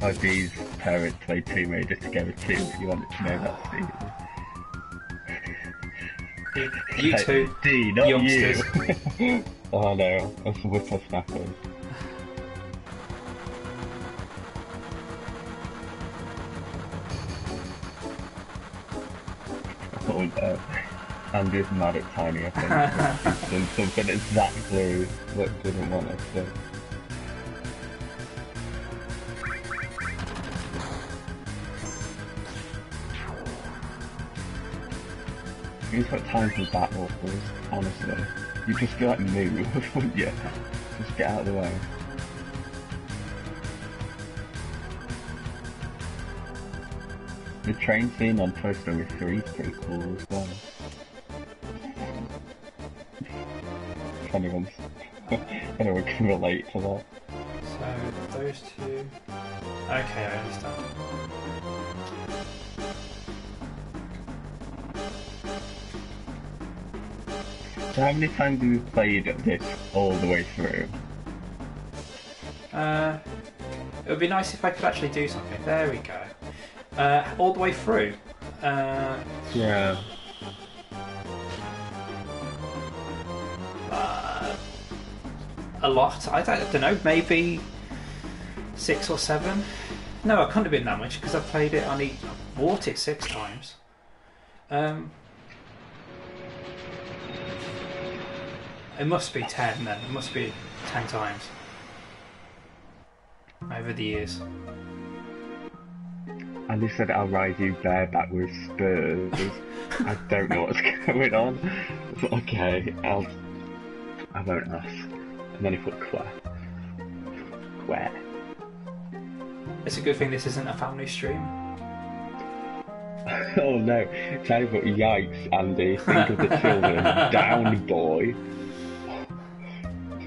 Oh, these parents played Tomb Raider together too, if you wanted to know that, Steve. You two, D, not youngsters. you. Oh no, that's a whippersnapper. Oh no. Andy's mad at Tiny, I think. He's done something exactly what didn't want us to do. He's got time for battles, honestly. You just feel like move, wouldn't you? Just get out of the way. The train scene on Toy Story 3 is pretty cool as well. If anyone can relate to that. So, those two... Okay, I understand. So how many times have you played this all the way through? It would be nice if I could actually do something. There we go. All the way through. Yeah. A lot. I don't know. Maybe 6 or 7. No, it couldn't have been that much because I played it. I bought it 6 times. It must be 10 then. It must be 10 times over the years. And he said, "I'll ride you bareback with spurs." I don't know what's going on. Okay, I won't ask. And then he put where? It's a good thing this isn't a family stream. Oh no, tell you what, yikes, Andy, think of the children. Down, boy.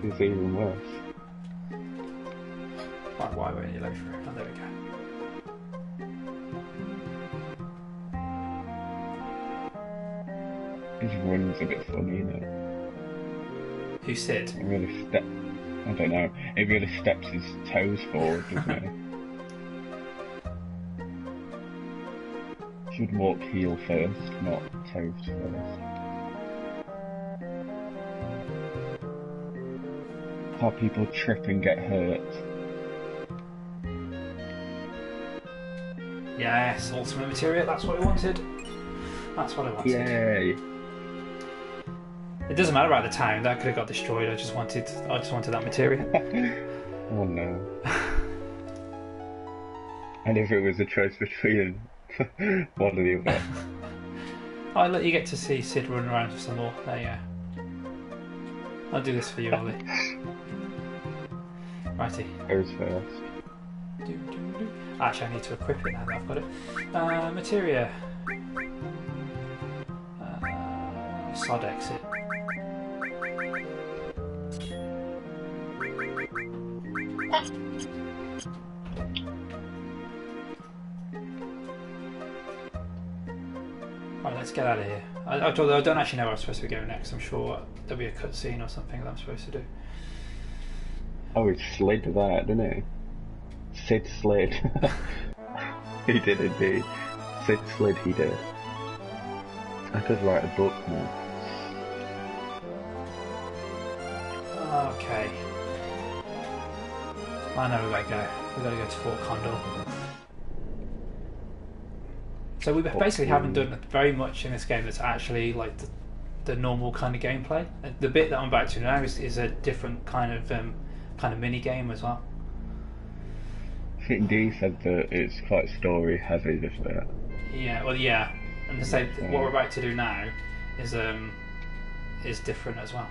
This is even worse. Why won't you load for it? Oh, there we go. His run's a bit funny, you know. Who Sid? It really I don't know. It really steps his toes forward, doesn't it? Should walk heel first, not toes first. How people trip and get hurt. Yes, ultimate materia, that's what I wanted. That's what I wanted. Yay! It doesn't matter about the town, that could have got destroyed. I just wanted that materia. Oh no. And if it was a choice between one or the other. I'll let you get to see Sid run around for some more. There you go. I'll do this for you, Ollie. Righty. Goes first. Actually, I need to equip it now that I've got it. Materia. Sod exit. Right, let's get out of here. Although I don't actually know where I'm supposed to go next. I'm sure there'll be a cutscene or something that I'm supposed to do. Oh, he slid that, didn't he? Sid slid. He did indeed. Sid slid, he did. I could write a book now. Okay. I know where we gotta go. We gotta go to Fort Condor. So we basically haven't done very much in this game that's actually like the normal kind of gameplay. The bit that I'm about to now is a different kind of mini game as well. I think Dee said that it's quite story heavy, this bit. Yeah, well, yeah, and to say what we're about to do now is different as well.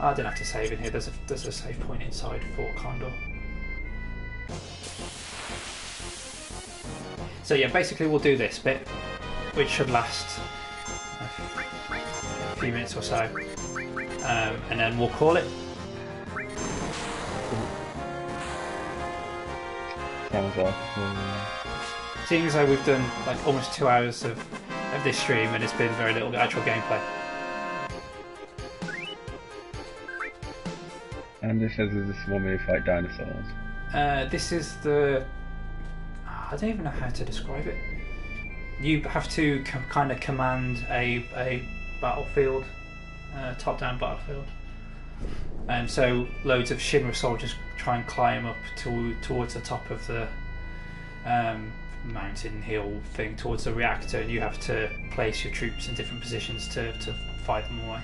I don't have to save in here. There's a save point inside Fort Condor. So yeah, basically we'll do this bit, which should last a few minutes or so, and then we'll call it. Sounds like. Seeing as though we've done like almost 2 hours of this stream and it's been very little actual gameplay. And this says there's a small movie fight dinosaurs. This is the... I don't even know how to describe it. You have to kind of command a battlefield, top-down battlefield. And so loads of Shinra soldiers try and climb up towards the top of the mountain hill thing, towards the reactor, and you have to place your troops in different positions to fight them away.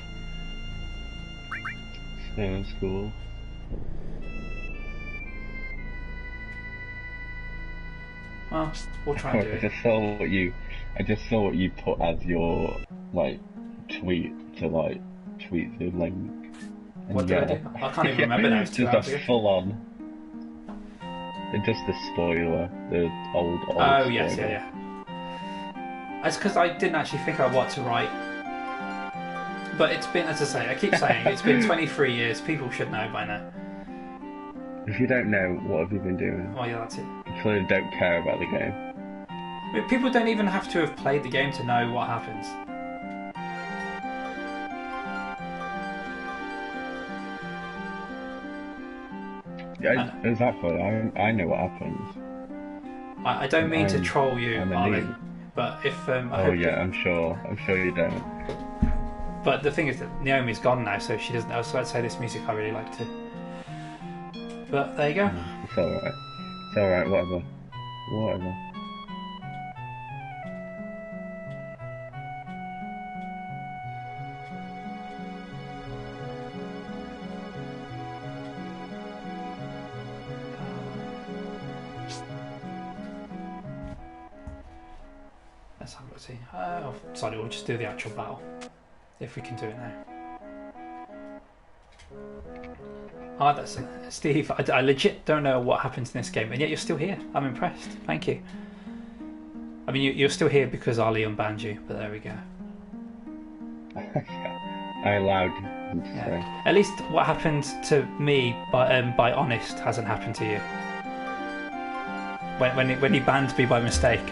Sounds cool. Well, we'll try and do it. I just saw what you put as your like tweet to like tweet the link. And What did I do? I can't even remember now. It's 2 hours just a ago. full on. Just the spoiler, the old. Oh yes, spoiler. yeah. That's because I didn't actually think out what to write. But it's been, as I say, I keep saying, it's been 23 years. People should know by now. If you don't know, what have you been doing? Oh yeah, that's it. You clearly don't care about the game. I mean, people don't even have to have played the game to know what happens. Yeah, exactly. I know what happens. I don't mean to troll you, I'm a Ollie, noob. but if I Oh hope yeah, I'm sure you don't. But the thing is that Naomi's gone now, so she doesn't know. So I'd say this music I really liked it. But there you go. It's alright. It's alright, whatever. Whatever. Let's have a look. See. Oh, sorry, we'll just do the actual battle if we can do it now. Oh, that's Steve. I legit don't know what happens in this game, and yet you're still here. I'm impressed. Thank you. I mean, you're still here because Ali unbanned you, but there we go. I allowed him to Yeah. say. At least what happened to me by Honest hasn't happened to you. When he banned me by mistake.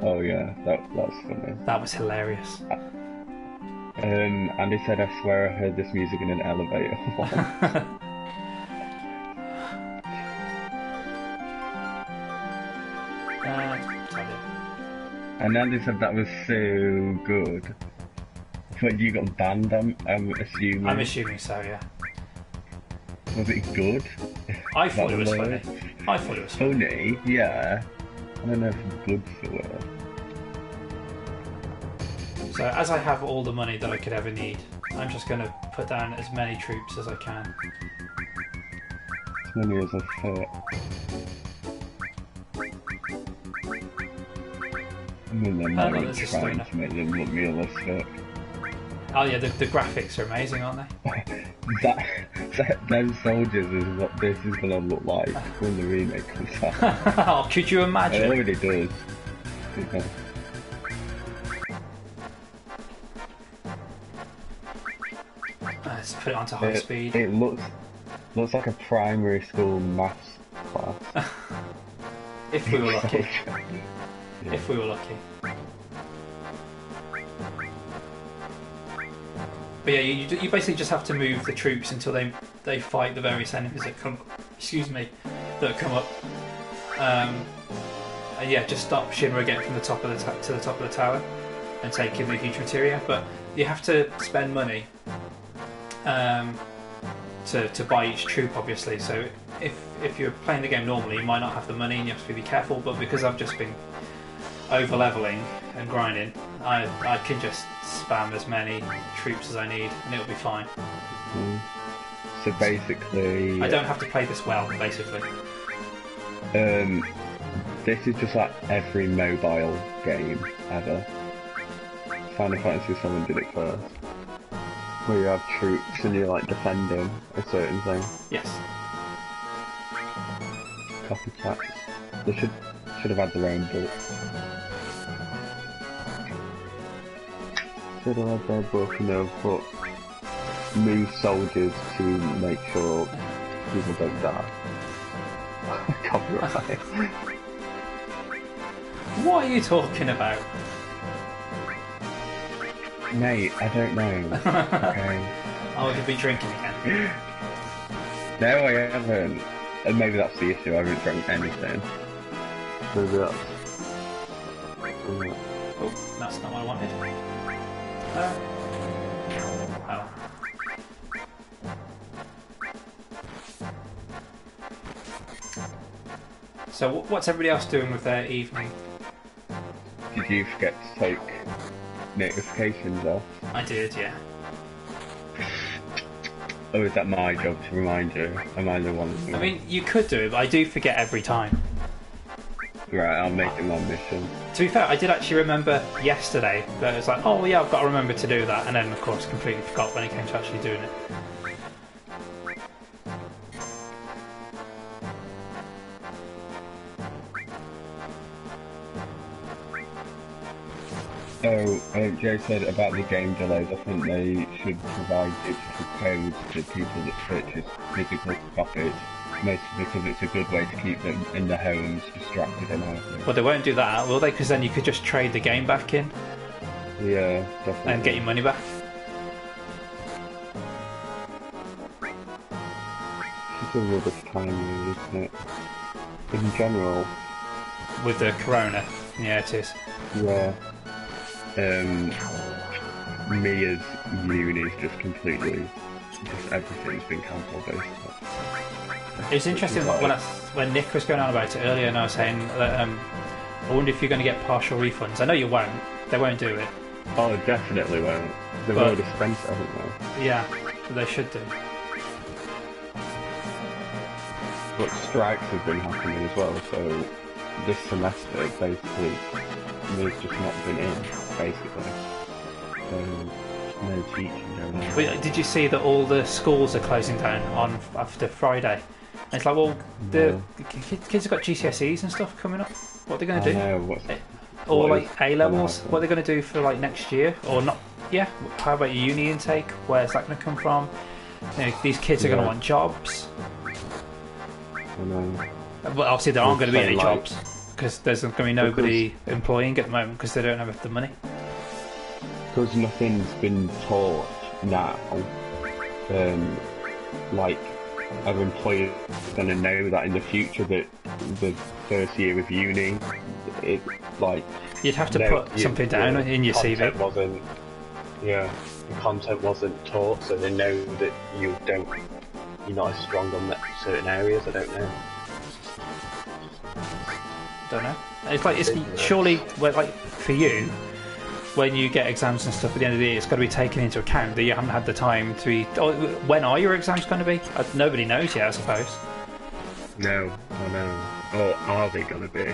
Oh yeah, that's funny. That was hilarious. Andy said, I swear I heard this music in an elevator. And Andy said that was so good. But you got banned, I'm assuming. I'm assuming so, yeah. Was it good? I thought it was funny. I thought it was funny. Yeah. I don't know if good's the word. So, as I have all the money that I could ever need, I'm just going to put down as many troops as I can. As many as I fit. I mean, they're not really trying to make them look realistic. Oh yeah, the graphics are amazing, aren't they? Those soldiers is what this is going to look like when the remake comes out. Oh, could you imagine? It already does. Yeah. Let's put it onto high speed. It looks like a primary school maths class. If we were lucky. Yeah. If we were lucky. But yeah, you basically just have to move the troops until they fight the various enemies that come. Excuse me, that come up. And yeah, just stop Shinra getting from the top of the to the top of the tower and taking the huge materia. But you have to spend money to buy each troop, obviously. So if you're playing the game normally, you might not have the money and you have to be careful. But because I've just been over leveling and grinding, I can just spam as many troops as I need and it'll be fine. So basically, I don't have to play this well, basically. This is just like every mobile game ever. Final Fantasy VII did it first, where you have troops and you're like defending a certain thing. Yes. Copycats. They should have had their own book. Should have had their book, and they'll put move soldiers to make sure people don't die. Copyright. What are you talking about? Mate, I don't know. Okay. Oh, you've been drinking again. No, I haven't. And maybe that's the issue, I haven't drunk anything. Maybe that's... Oh, that's not what I wanted. Oh. So what's everybody else doing with their evening? Did you forget to take notifications off? I did, yeah. Or is that my job to remind you? Am I the one that's... I mean, you could do it, but I do forget every time. Right, I'll make it my mission. To be fair, I did actually remember yesterday that it was like, oh yeah, I've got to remember to do that, and then of course completely forgot when it came to actually doing it. Oh, Joe said about the game delays, I think they should provide digital codes to people that purchase physical copies, mostly because it's a good way to keep them in their homes distracted and everything. Well, they won't do that, will they? Because then you could just trade the game back in. Yeah, definitely. And get your money back. It's a rubbish time, really, isn't it? In general. With the corona, yeah, it is. Yeah. Mia's uni's just completely, everything's been cancelled basically. It was interesting when Nick was going on about it earlier, and I was saying that I wonder if you're going to get partial refunds. I know you won't. They won't do it. Oh, definitely won't. They've already spent it, haven't they? Yeah, but they should do. But strikes have been happening as well, so this semester basically there's just not been in, basically. So no teaching going on. Wait, did you see that all the schools are closing down on after Friday? And it's like, well, the kids have got GCSEs and stuff coming up. What are they going to do? I know, or like A levels? What are they going to do for like next year? Or not? Yeah. How about your uni intake? Where's that going to come from? You know, these kids are going to want jobs. I know. Well, obviously there aren't going to be any jobs because there's going to be nobody employing at the moment because they don't have the money. because nothing's been taught now, like, our employer's going to know that in the future that the first year of uni, it, like... You'd have to put something down in your CV. The content wasn't taught, so they know that you're not as strong on certain areas. I don't know. Don't know. It's like, surely, like, for you, when you get exams and stuff at the end of the year, it's got to be taken into account that you haven't had the time to be... Oh, when are your exams going to be? Nobody knows yet, I suppose. No, I know. Or are they going to be?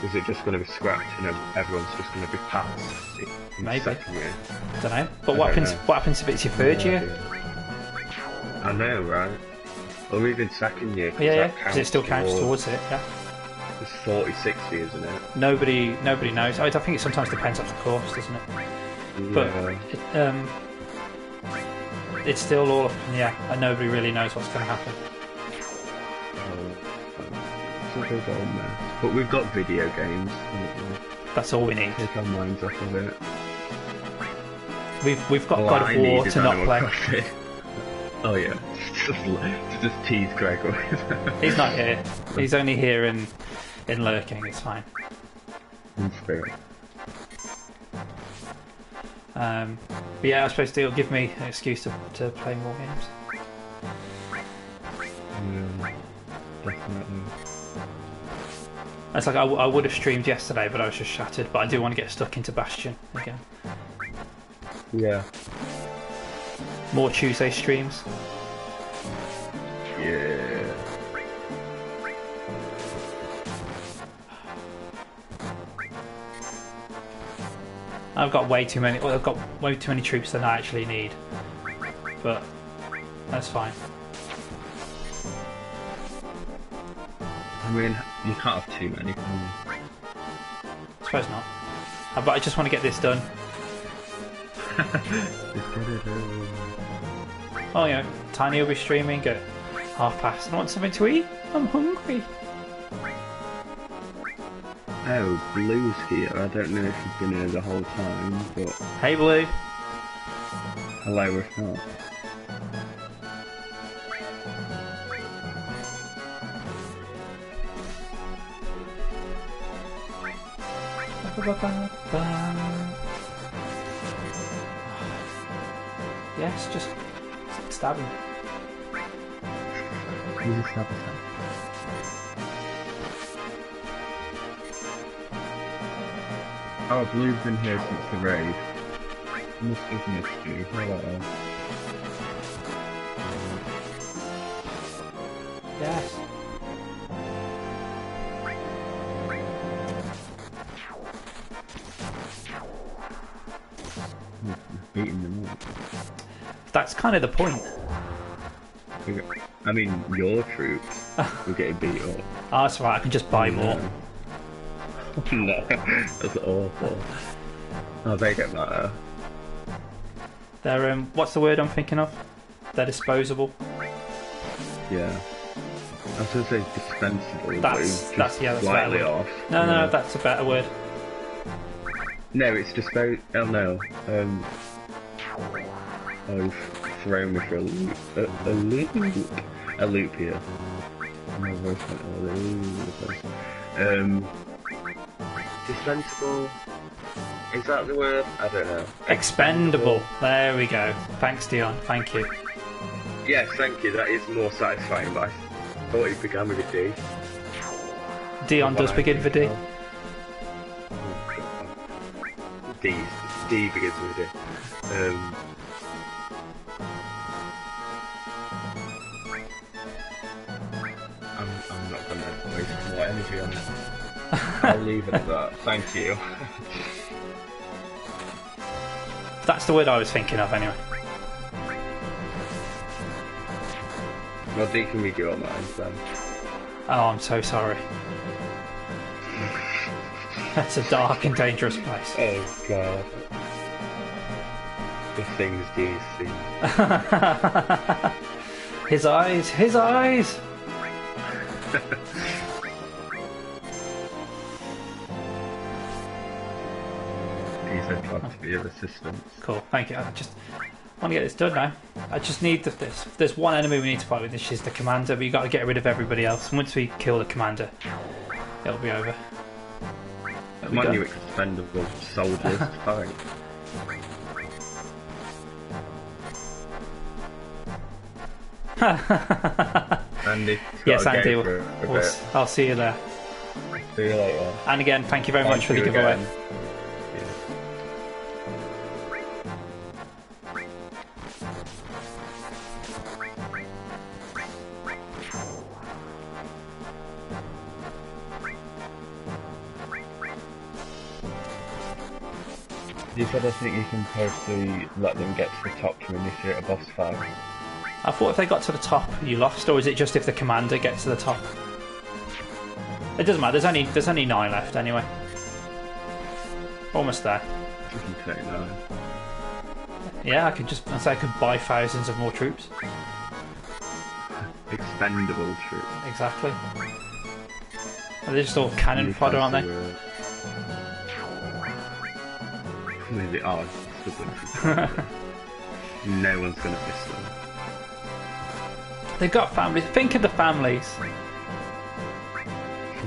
Is it just going to be scrapped and everyone's just going to be passed in Maybe. second year? Don't know. But what happens if it's your third year? I know, right? Or even second year. Yeah, because it still counts towards it, yeah. It's 40, 60, isn't it? Nobody knows. I think it sometimes depends on the course, doesn't it? Yeah. But it's still all up in the air, and nobody really knows what's going to happen. It's a big old mess. But we've got video games, haven't we? That's all we need. Take our minds off of it. We've got God of War to not play. Oh yeah, just tease Gregor. He's not here. He's only here in lurking. It's fine. In spirit. But yeah, I suppose it'll give me an excuse to play more games. Yeah, definitely. It's like I would have streamed yesterday, but I was just shattered. But I do want to get stuck into Bastion again. Yeah. More Tuesday streams. Yeah. I've got way too many. Well, I've got way too many troops than I actually need. But that's fine. I mean, you can't have too many, can you? I suppose not. But I just want to get this done. Oh, yeah, Tiny will be streaming at past. I want something to eat. I'm hungry. Oh, Blue's here. I don't know if you've been here the whole time, but... Hey, Blue. Hello, if not. Yes, just stab him. You just stab him. Oh, Blue's been here since the raid. Must have missed you. Hello. Yes. Beating them up. That's kind of the point. I mean, your troops were getting beat up. Oh, that's right, I can just buy more. No, that's awful. Oh, they get better. They're, what's the word I'm thinking of? They're disposable. Yeah. I was going to say dispensable, that's slightly off. No, that's a better word. No, it's disposable. Oh no. I've thrown me for a loop. A loop here. My voice went all over the place. Dispensable. Is that the word? I don't know. Expendable. There we go. Thanks, Dion. Thank you. Yes, thank you. That is more satisfying, but I thought it began with a D. Dion does begin with D. D begins with a D. I'm not going to waste more energy on it. I'll leave it at that. Thank you. That's the word I was thinking of anyway. Well, D can read your minds then. Oh, I'm so sorry. That's a dark and dangerous place. Oh god. The things D's see. His eyes! His eyes! He said try to be of assistance. Cool, thank you. I just want to get this done now. I just need this. There's one enemy we need to fight with, which is the commander, but you got to get rid of everybody else. And once we kill the commander, it'll be over. My new expendable soldiers to fight. Andy, yes, Andy. I'll see you there. See you later. And again, thank you very much for the giveaway. You said I think you can purposely let them get to the top to initiate a boss fight. I thought if they got to the top, you lost, or is it just if the commander gets to the top? It doesn't matter. There's only 9 left anyway. Almost there. You can take 9. Yeah, I could buy thousands of more troops. Expendable troops. Exactly. They're just all cannon fodder, aren't they? Maybe no one's gonna miss them. They've got families. Think of the families.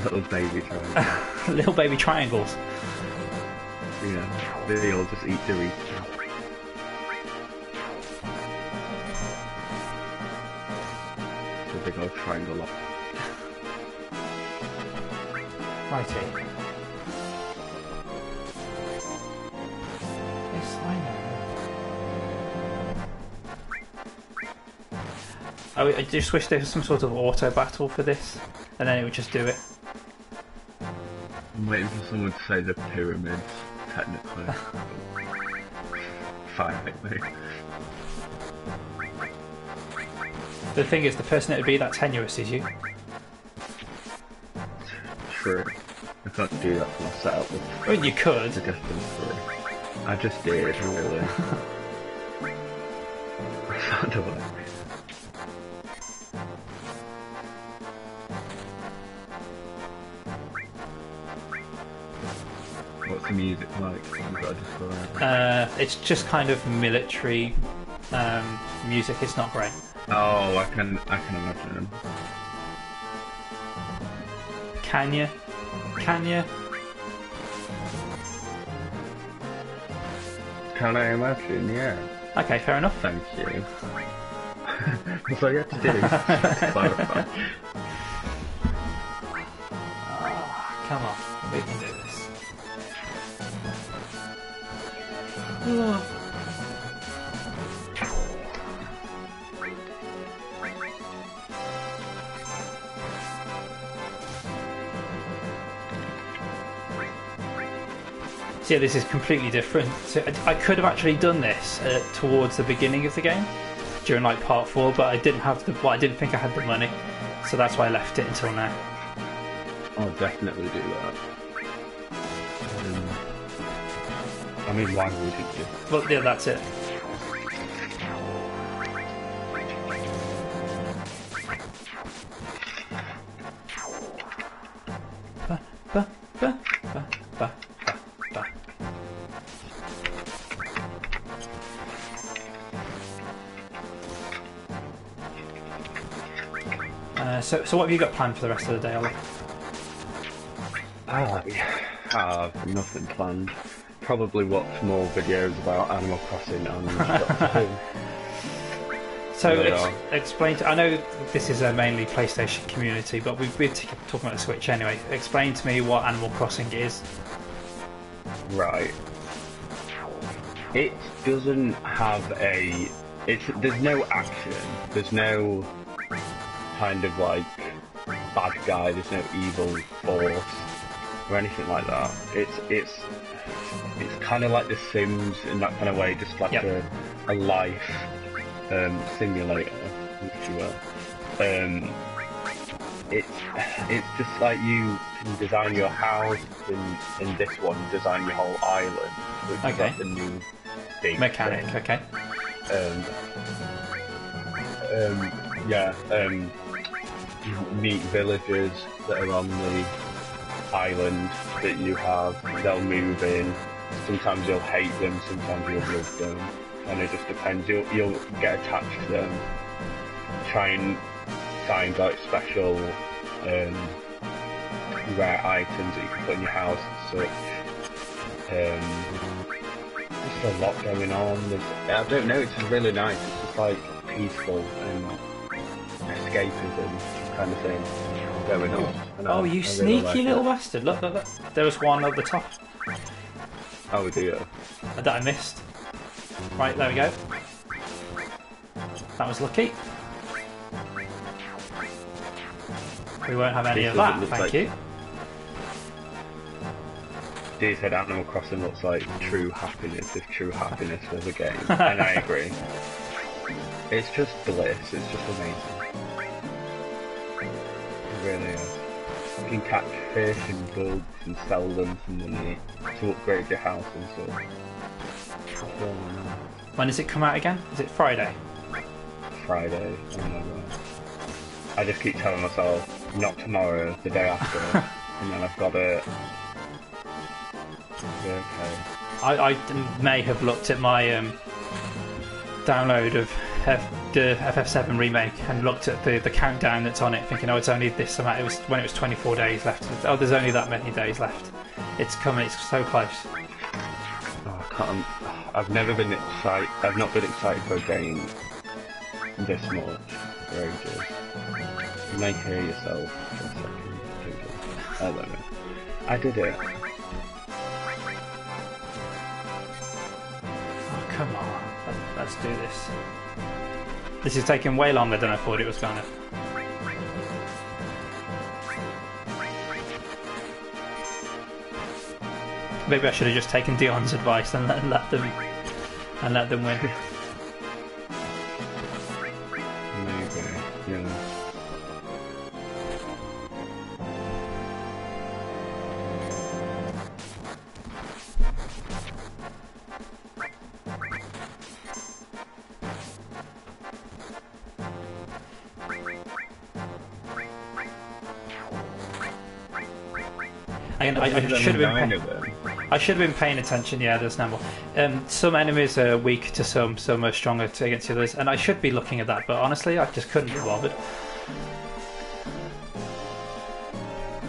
Little baby triangles. Little baby triangles. Yeah, they all just eat Doritos. So they go triangle up. Righty. Yes, I know. I just wish there was some sort of auto battle for this, and then it would just do it. I'm waiting for someone to say the pyramids, technically. Fight me. The thing is, the person it would be that tenuous is you. True. I can't do that for myself. I mean, you could. I just did, really. I found a way. What's the music like? You've got to describe. It's just kind of military music. It's not great. Oh, I can imagine. Can you? Can you? Can I imagine? Yeah. Okay, fair enough. Thank you. That's all you have to do. Clarify. Oh, come on, we can do this. So yeah, this is completely different. So I could have actually done this towards the beginning of the game, during like part 4, but I didn't have the. Well, I didn't think I had the money, so that's why I left it until now. I'll definitely do that. I mean, why wouldn't you? Well, yeah, that's it. Ba, ba, ba, ba, ba, ba. So what have you got planned for the rest of the day, Ollie? Nothing planned. Probably watch more videos about Animal Crossing and Doctor Who. So explain to, I know this is a mainly PlayStation community, but we've been talking about the Switch anyway. Explain to me what Animal Crossing is. Right. It doesn't have a... There's no action. There's no kind of like bad guy. There's no evil force or anything like that. It's kind of like The Sims in that kind of way, just like a life simulator, if you will. It's just like you can design your house, in this one, design your whole island, which is like the new big mechanic. thing. Okay. You meet villagers that are on the island that you have. They'll move in. sometimes you'll hate them, sometimes you'll love them, and it just depends. You'll get attached to them, try and find like special rare items that you can put in your house and such. Just a lot going on. I don't know, it's just really nice. It's just like peaceful and escapism kind of thing going on. And Oh, I you really sneaky like little it. bastard. Look, look, look. There was one at the top Oh dear. that I missed. Right, there we go. That was lucky. We won't have any of This that, looks thank like- you. Dee said Animal Crossing looks like true happiness if true happiness was a game. And I agree. It's just bliss, it's just amazing. It really is. You can catch fish and bugs and sell them for money to upgrade your house and stuff. It's really nice. When does it come out again? Is it Friday? Friday, I just keep telling myself, not tomorrow, the day after, and then I've got it. Yeah, okay. I may have looked at my download of the FF7 remake and looked at the countdown that's on it, thinking, oh, it's only this amount. It was when it was 24 days left. Oh, there's only that many days left. It's coming. It's so close. Oh, I can't. I've never been excited. I've not been excited for a game this much for ages. You may hear yourself for a second. I don't know. I did it. Oh, come on. Let's do this. This is taking way longer than I thought it was going to. Maybe I should have just taken Dion's advice and let them win. Maybe. Yeah. I should have been paying attention. Yeah, there's no more. Some enemies are weak to some are stronger against others, and I should be looking at that, but honestly, I just couldn't be bothered.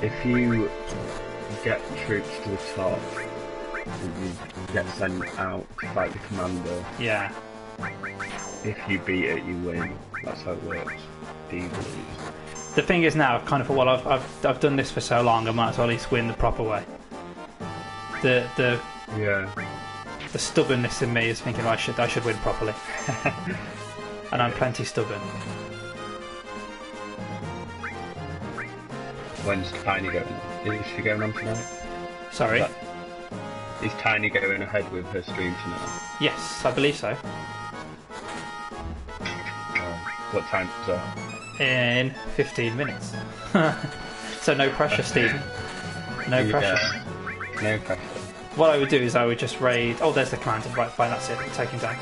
If you get troops to the top, you get sent out to fight the commander. Yeah. If you beat it, you win. That's how it works. These The thing is now, I've kind of thought, well, I've done this for so long, I might as well at least win the proper way. The stubbornness in me is thinking, I should win properly, and I'm plenty stubborn. When's Tiny going? Is she going on tonight? Sorry. Is Tiny going ahead with her stream tonight? Yes, I believe so. What time is that? In 15 minutes. So no pressure, Stephen. No pressure. No pressure. What I would do is I would just raid. Oh, there's the commander. Right, fine, that's it. Take him down.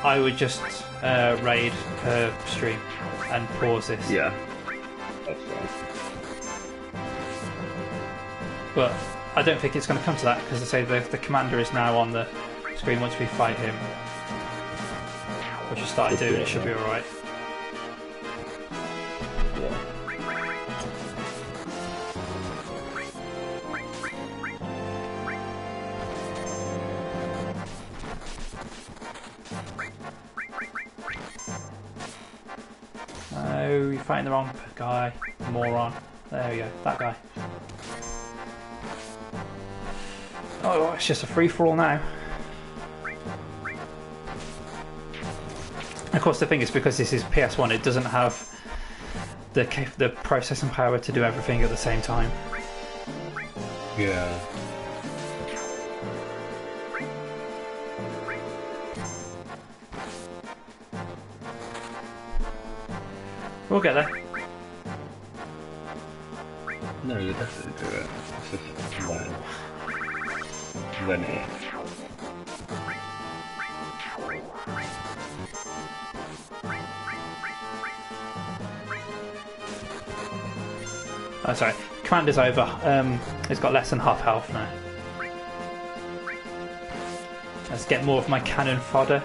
I would just raid her stream and pause this. Yeah. That's right. But I don't think it's going to come to that because I say the commander is now on the screen once we fight him, which I started doing. It should be all right. No, you're fighting the wrong guy. Moron. There we go. That guy. Oh, it's just a free-for-all now. Of course, the thing is, because this is PS1, it doesn't have the processing power to do everything at the same time. Yeah. We'll get there. No, you definitely do it. It's just when it. Oh, sorry. Commander's over. It's got less than half health now. Let's get more of my cannon fodder.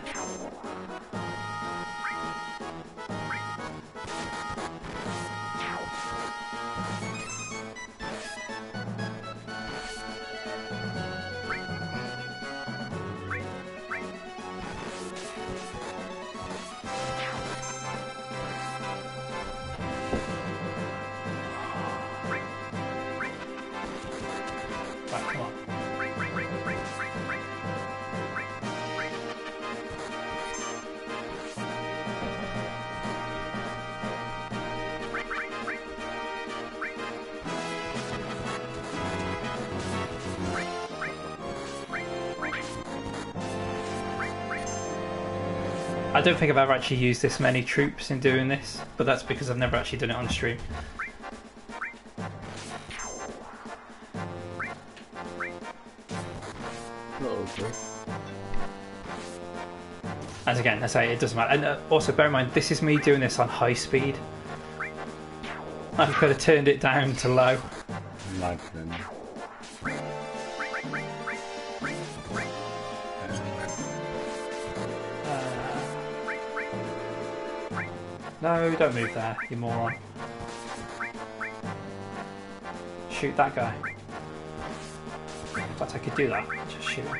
Right, come on. I don't think I've ever actually used this many troops in doing this, but that's because I've never actually done it on stream. As again, I say, it doesn't matter. And also, bear in mind, this is me doing this on high speed. I could have turned it down to low. No, don't move there, you moron. Shoot that guy. In fact, I could do that. Just shoot him.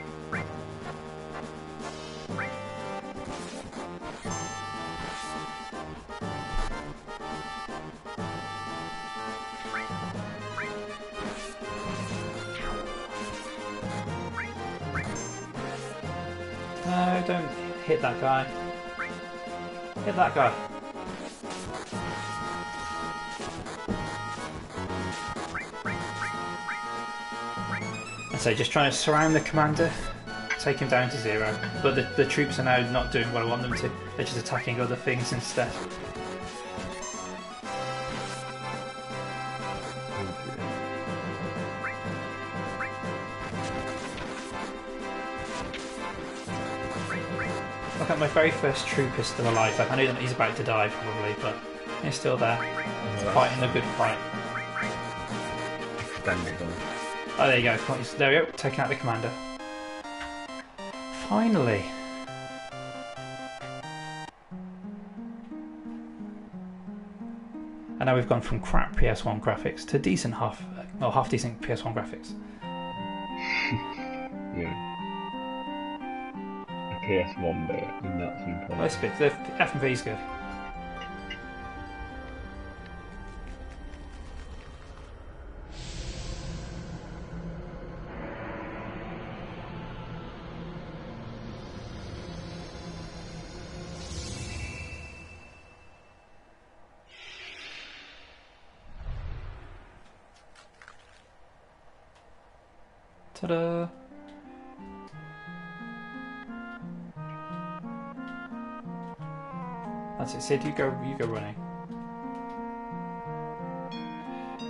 No, don't hit that guy. Hit that guy. So just trying to surround the commander, take him down to 0. But the troops are now not doing what I want them to. They're just attacking other things instead. Look at my very first troop is still alive. Like, I know that he's about to die probably, but he's still there, fighting a good fight. Oh, there you go. There we go. Taking out the commander. Finally. And now we've gone from crap PS1 graphics to decent half decent PS1 graphics. Yeah. A PS1 bit, and that's important. Well, this bit, the F&V is good. Ta-da! That's it, Sid, you go running.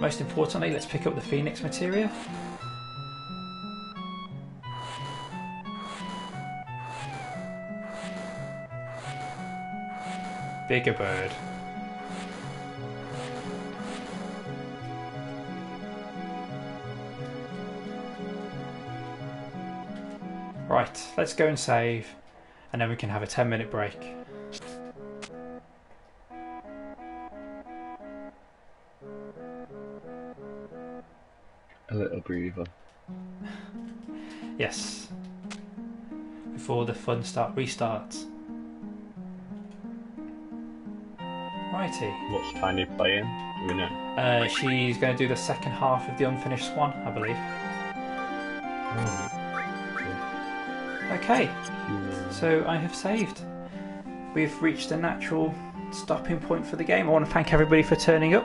Most importantly, let's pick up the Phoenix materia. Bigger bird. Right, let's go and save, and then we can have a 10-minute break. A little breather. Yes. Before the fun restarts. Righty. What's Tiny playing? Do we know? She's going to do the second half of the Unfinished Swan, I believe. Okay, so I have saved. We've reached a natural stopping point for the game. I want to thank everybody for turning up.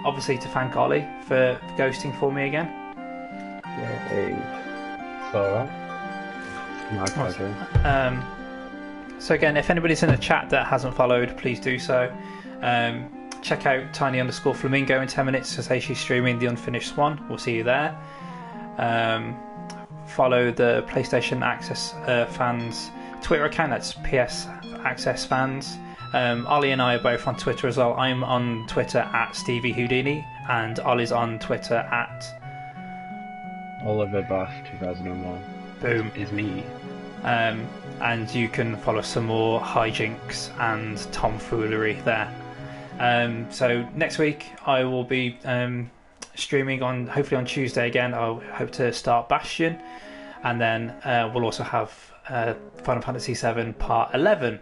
Obviously to thank Ollie for ghosting for me again. Yeah, it's alright. My pleasure. So again, if anybody's in the chat that hasn't followed, please do so. Check out Tiny_Flamingo in 10 minutes to say she's streaming the Unfinished Swan. We'll see you there. Follow the PlayStation Access fans Twitter account, that's PS Access fans. Ollie and I are both on Twitter as well. I'm on Twitter at Stevie Houdini, and Ollie's on Twitter at Oliver Bath 2001. Boom. Is me. And you can follow some more hijinks and tomfoolery there. So next week I will be streaming hopefully on Tuesday again. I hope to start Bastion, and then we'll also have Final Fantasy VII Part 11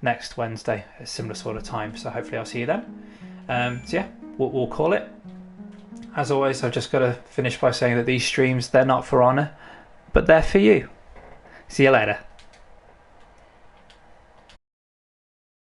next Wednesday, a similar sort of time. So hopefully I'll see you then. So yeah, we'll call it. As always, I've just got to finish by saying that these streams, they're not for honour, but they're for you. See you later.